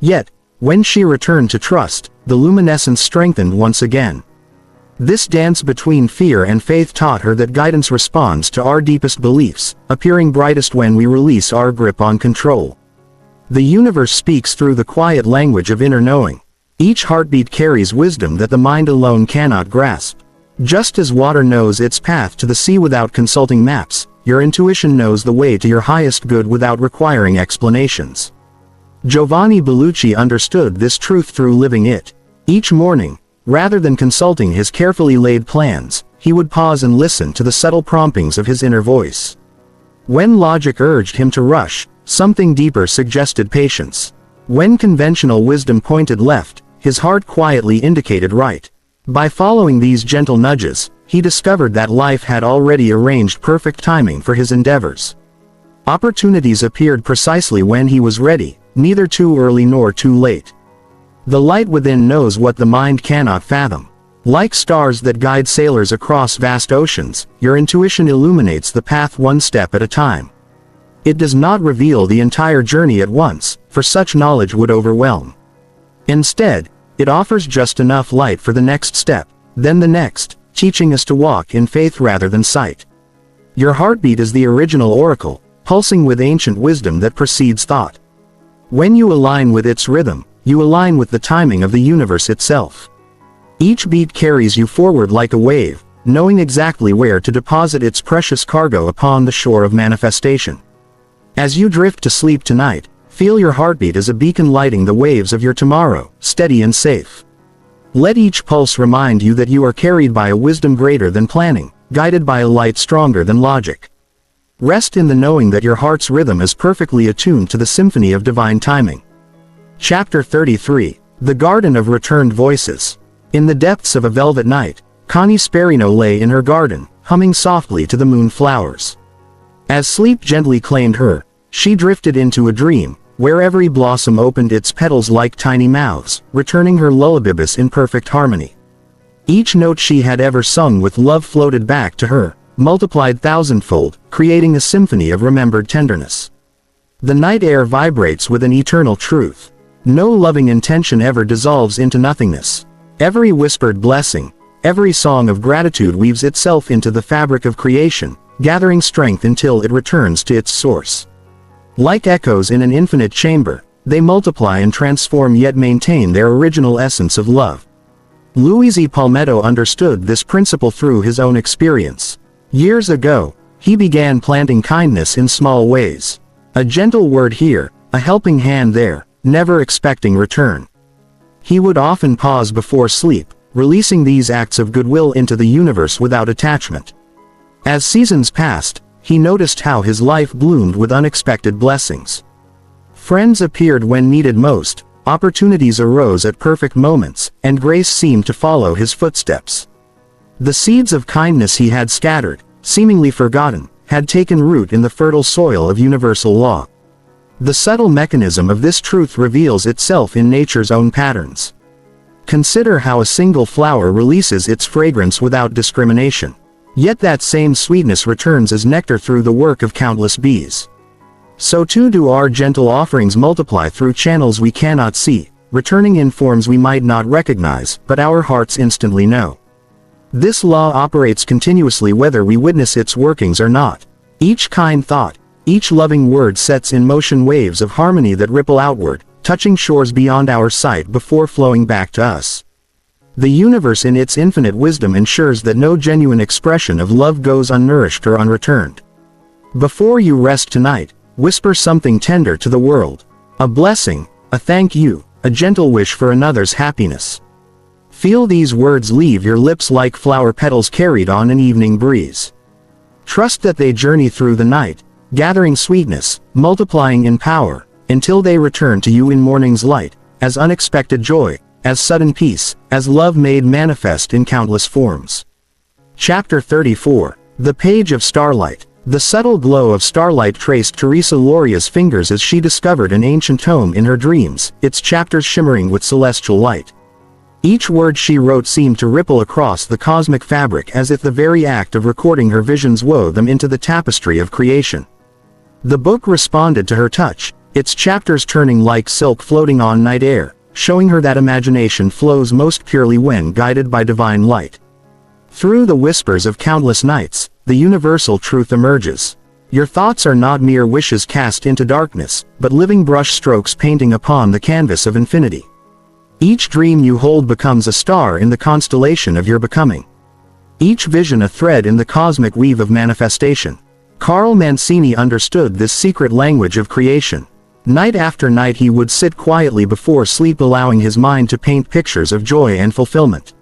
Yet, when she returned to trust, the luminescence strengthened once again. This dance between fear and faith taught her that guidance responds to our deepest beliefs, appearing brightest when we release our grip on control. The universe speaks through the quiet language of inner knowing. Each heartbeat carries wisdom that the mind alone cannot grasp. Just as water knows its path to the sea without consulting maps, your intuition knows the way to your highest good without requiring explanations. Giovanni Bellucci understood this truth through living it. Each morning, rather than consulting his carefully laid plans, he would pause and listen to the subtle promptings of his inner voice. When logic urged him to rush, something deeper suggested patience. When conventional wisdom pointed left, his heart quietly indicated right. By following these gentle nudges, he discovered that life had already arranged perfect timing for his endeavors. Opportunities appeared precisely when he was ready, neither too early nor too late. The light within knows what the mind cannot fathom. Like stars that guide sailors across vast oceans, your intuition illuminates the path one step at a time. It does not reveal the entire journey at once, for such knowledge would overwhelm. Instead, it offers just enough light for the next step, then the next, teaching us to walk in faith rather than sight. Your heartbeat is the original oracle, pulsing with ancient wisdom that precedes thought. When you align with its rhythm, you align with the timing of the universe itself. Each beat carries you forward like a wave, knowing exactly where to deposit its precious cargo upon the shore of manifestation. As you drift to sleep tonight, feel your heartbeat as a beacon lighting the waves of your tomorrow, steady and safe. Let each pulse remind you that you are carried by a wisdom greater than planning, guided by a light stronger than logic. Rest in the knowing that your heart's rhythm is perfectly attuned to the symphony of divine timing. Chapter 33. The Garden of Returned Voices. In the depths of a velvet night, Connie Sperino lay in her garden, humming softly to the moonflowers. As sleep gently claimed her, she drifted into a dream, where every blossom opened its petals like tiny mouths, returning her lullabibus in perfect harmony. Each note she had ever sung with love floated back to her, multiplied thousandfold, creating a symphony of remembered tenderness. The night air vibrates with an eternal truth. No loving intention ever dissolves into nothingness. Every whispered blessing, every song of gratitude weaves itself into the fabric of creation, gathering strength until it returns to its source. Like echoes in an infinite chamber, they multiply and transform yet maintain their original essence of love. Luigi Palmetto understood this principle through his own experience. Years ago, he began planting kindness in small ways. A gentle word here, a helping hand there, never expecting return. He would often pause before sleep, releasing these acts of goodwill into the universe without attachment. As seasons passed, he noticed how his life bloomed with unexpected blessings. Friends appeared when needed most, opportunities arose at perfect moments, and grace seemed to follow his footsteps. The seeds of kindness he had scattered, seemingly forgotten, had taken root in the fertile soil of universal law. The subtle mechanism of this truth reveals itself in nature's own patterns. Consider how a single flower releases its fragrance without discrimination. Yet that same sweetness returns as nectar through the work of countless bees. So too do our gentle offerings multiply through channels we cannot see, returning in forms we might not recognize, but our hearts instantly know. This law operates continuously whether we witness its workings or not. Each kind thought, each loving word sets in motion waves of harmony that ripple outward, touching shores beyond our sight before flowing back to us. The universe in its infinite wisdom ensures that no genuine expression of love goes unnourished or unreturned. Before you rest tonight, whisper something tender to the world. A blessing, a thank you, a gentle wish for another's happiness. Feel these words leave your lips like flower petals carried on an evening breeze. Trust that they journey through the night, gathering sweetness, multiplying in power, until they return to you in morning's light, as unexpected joy, as sudden peace, as love made manifest in countless forms. Chapter 34. The Page of Starlight. The subtle glow of starlight traced Teresa Loria's fingers as she discovered an ancient tome in her dreams, its chapters shimmering with celestial light. Each word she wrote seemed to ripple across the cosmic fabric as if the very act of recording her visions wove them into the tapestry of creation. The book responded to her touch, its chapters turning like silk floating on night air, showing her that imagination flows most purely when guided by divine light. Through the whispers of countless nights, the universal truth emerges. Your thoughts are not mere wishes cast into darkness, but living brush strokes painting upon the canvas of infinity. Each dream you hold becomes a star in the constellation of your becoming. Each vision a thread in the cosmic weave of manifestation. Carl Mancini understood this secret language of creation. Night after night he would sit quietly before sleep, allowing his mind to paint pictures of joy and fulfillment.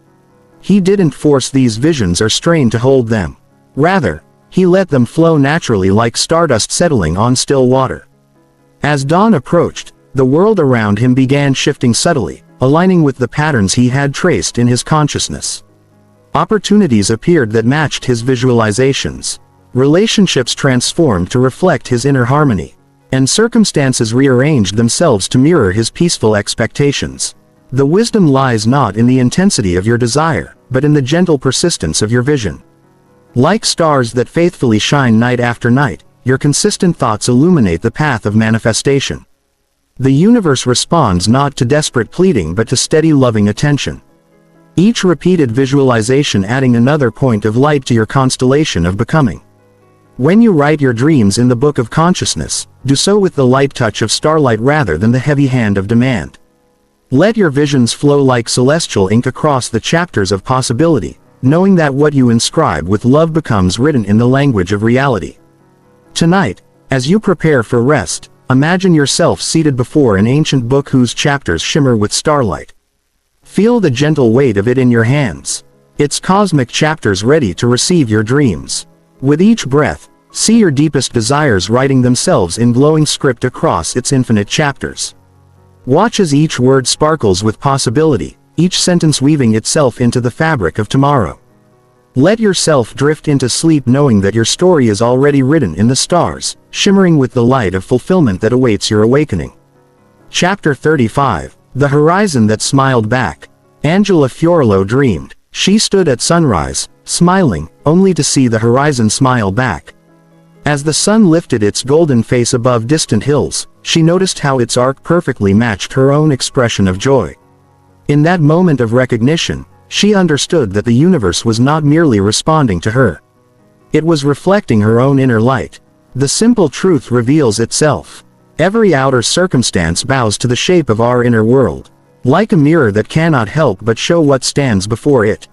He didn't force these visions or strain to hold them. Rather, he let them flow naturally like stardust settling on still water. As dawn approached, the world around him began shifting subtly, aligning with the patterns he had traced in his consciousness. Opportunities appeared that matched his visualizations. Relationships transformed to reflect his inner harmony, and circumstances rearranged themselves to mirror his peaceful expectations. The wisdom lies not in the intensity of your desire, but in the gentle persistence of your vision. Like stars that faithfully shine night after night, your consistent thoughts illuminate the path of manifestation. The universe responds not to desperate pleading but to steady loving attention. Each repeated visualization adding another point of light to your constellation of becoming. When you write your dreams in the book of consciousness, do so with the light touch of starlight rather than the heavy hand of demand. Let your visions flow like celestial ink across the chapters of possibility, knowing that what you inscribe with love becomes written in the language of reality. Tonight, as you prepare for rest, imagine yourself seated before an ancient book whose chapters shimmer with starlight. Feel the gentle weight of it in your hands, its cosmic chapters ready to receive your dreams. With each breath, see your deepest desires writing themselves in glowing script across its infinite chapters. Watch as each word sparkles with possibility, each sentence weaving itself into the fabric of tomorrow. Let yourself drift into sleep knowing that your story is already written in the stars, shimmering with the light of fulfillment that awaits your awakening. Chapter 35. The Horizon That Smiled Back. Angela Fiorello dreamed. She stood at sunrise, smiling, only to see the horizon smile back. As the sun lifted its golden face above distant hills, she noticed how its arc perfectly matched her own expression of joy. In that moment of recognition, she understood that the universe was not merely responding to her. It was reflecting her own inner light. The simple truth reveals itself. Every outer circumstance bows to the shape of our inner world, like a mirror that cannot help but show what stands before it.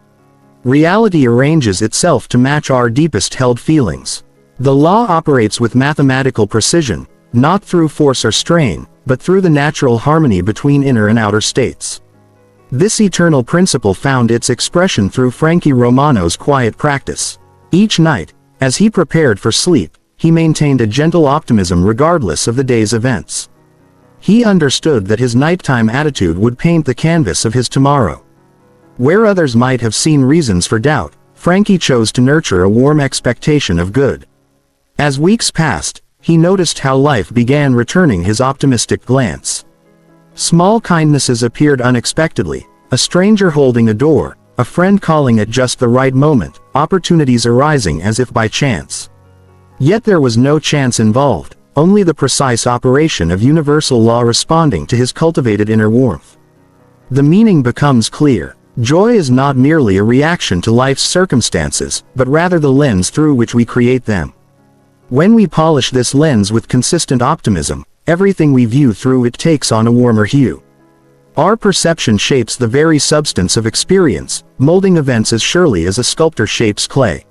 Reality arranges itself to match our deepest held feelings. The law operates with mathematical precision, not through force or strain, but through the natural harmony between inner and outer states. This eternal principle found its expression through Frankie Romano's quiet practice. Each night, As he prepared for sleep, he maintained a gentle optimism regardless of the day's events. He understood that his nighttime attitude would paint the canvas of his tomorrow. Where others might have seen reasons for doubt, Frankie chose to nurture a warm expectation of good. As weeks passed, he noticed how life began returning his optimistic glance. Small kindnesses appeared unexpectedly, a stranger holding a door, a friend calling at just the right moment, opportunities arising as if by chance. Yet there was no chance involved, only the precise operation of universal law responding to his cultivated inner warmth. The meaning becomes clear. Joy is not merely a reaction to life's circumstances, but rather the lens through which we create them. When we polish this lens with consistent optimism, everything we view through it takes on a warmer hue. Our perception shapes the very substance of experience, molding events as surely as a sculptor shapes clay.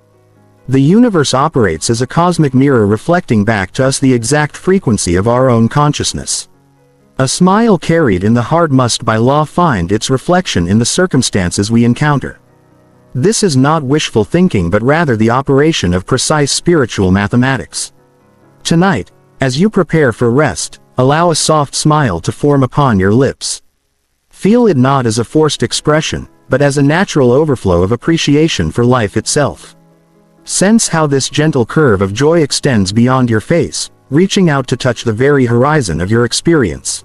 The universe operates as a cosmic mirror reflecting back to us the exact frequency of our own consciousness. A smile carried in the heart must by law find its reflection in the circumstances we encounter. This is not wishful thinking but rather the operation of precise spiritual mathematics. Tonight, as you prepare for rest, allow a soft smile to form upon your lips. Feel it not as a forced expression, but as a natural overflow of appreciation for life itself. Sense how this gentle curve of joy extends beyond your face, reaching out to touch the very horizon of your experience.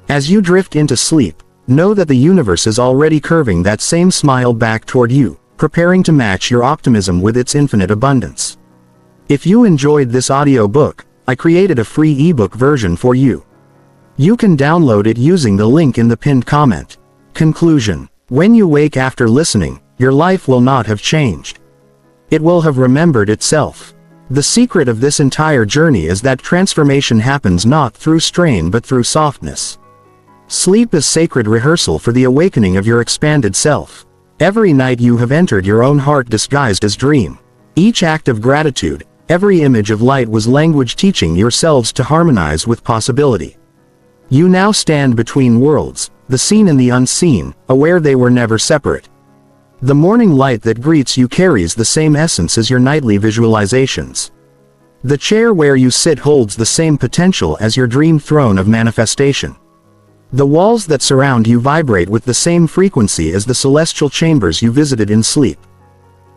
As you drift into sleep, know that the universe is already curving that same smile back toward you, preparing to match your optimism with its infinite abundance. If you enjoyed this audio book, I created a free ebook version for you. You can download it using the link in the pinned comment. Conclusion: when you wake after listening, your life will not have changed. It will have remembered itself. The secret of this entire journey is that transformation happens not through strain but through softness. Sleep is sacred rehearsal for the awakening of your expanded self. Every night you have entered your own heart disguised as dream. Each act of gratitude, every image of light was language teaching yourselves to harmonize with possibility. You now stand between worlds, the seen and the unseen, aware they were never separate. The morning light that greets you carries the same essence as your nightly visualizations. The chair where you sit holds the same potential as your dream throne of manifestation. The walls that surround you vibrate with the same frequency as the celestial chambers you visited in sleep.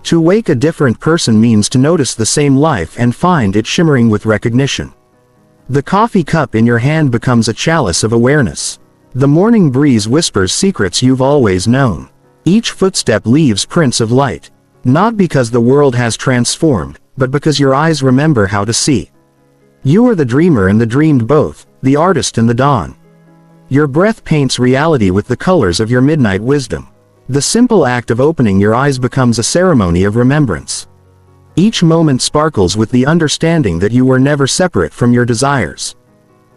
To wake a different person means to notice the same life and find it shimmering with recognition. The coffee cup in your hand becomes a chalice of awareness. The morning breeze whispers secrets you've always known. Each footstep leaves prints of light. Not because the world has transformed, but because your eyes remember how to see. You are the dreamer and the dreamed both, the artist and the dawn. Your breath paints reality with the colors of your midnight wisdom. The simple act of opening your eyes becomes a ceremony of remembrance. Each moment sparkles with the understanding that you were never separate from your desires.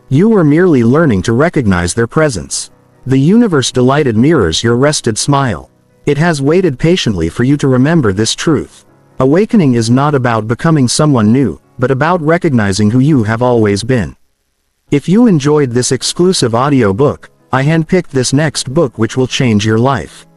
You were merely learning to recognize their presence. The universe delighted mirrors your rested smile. It has waited patiently for you to remember this truth. Awakening is not about becoming someone new, but about recognizing who you have always been. If you enjoyed this exclusive audio book, I handpicked this next book which will change your life.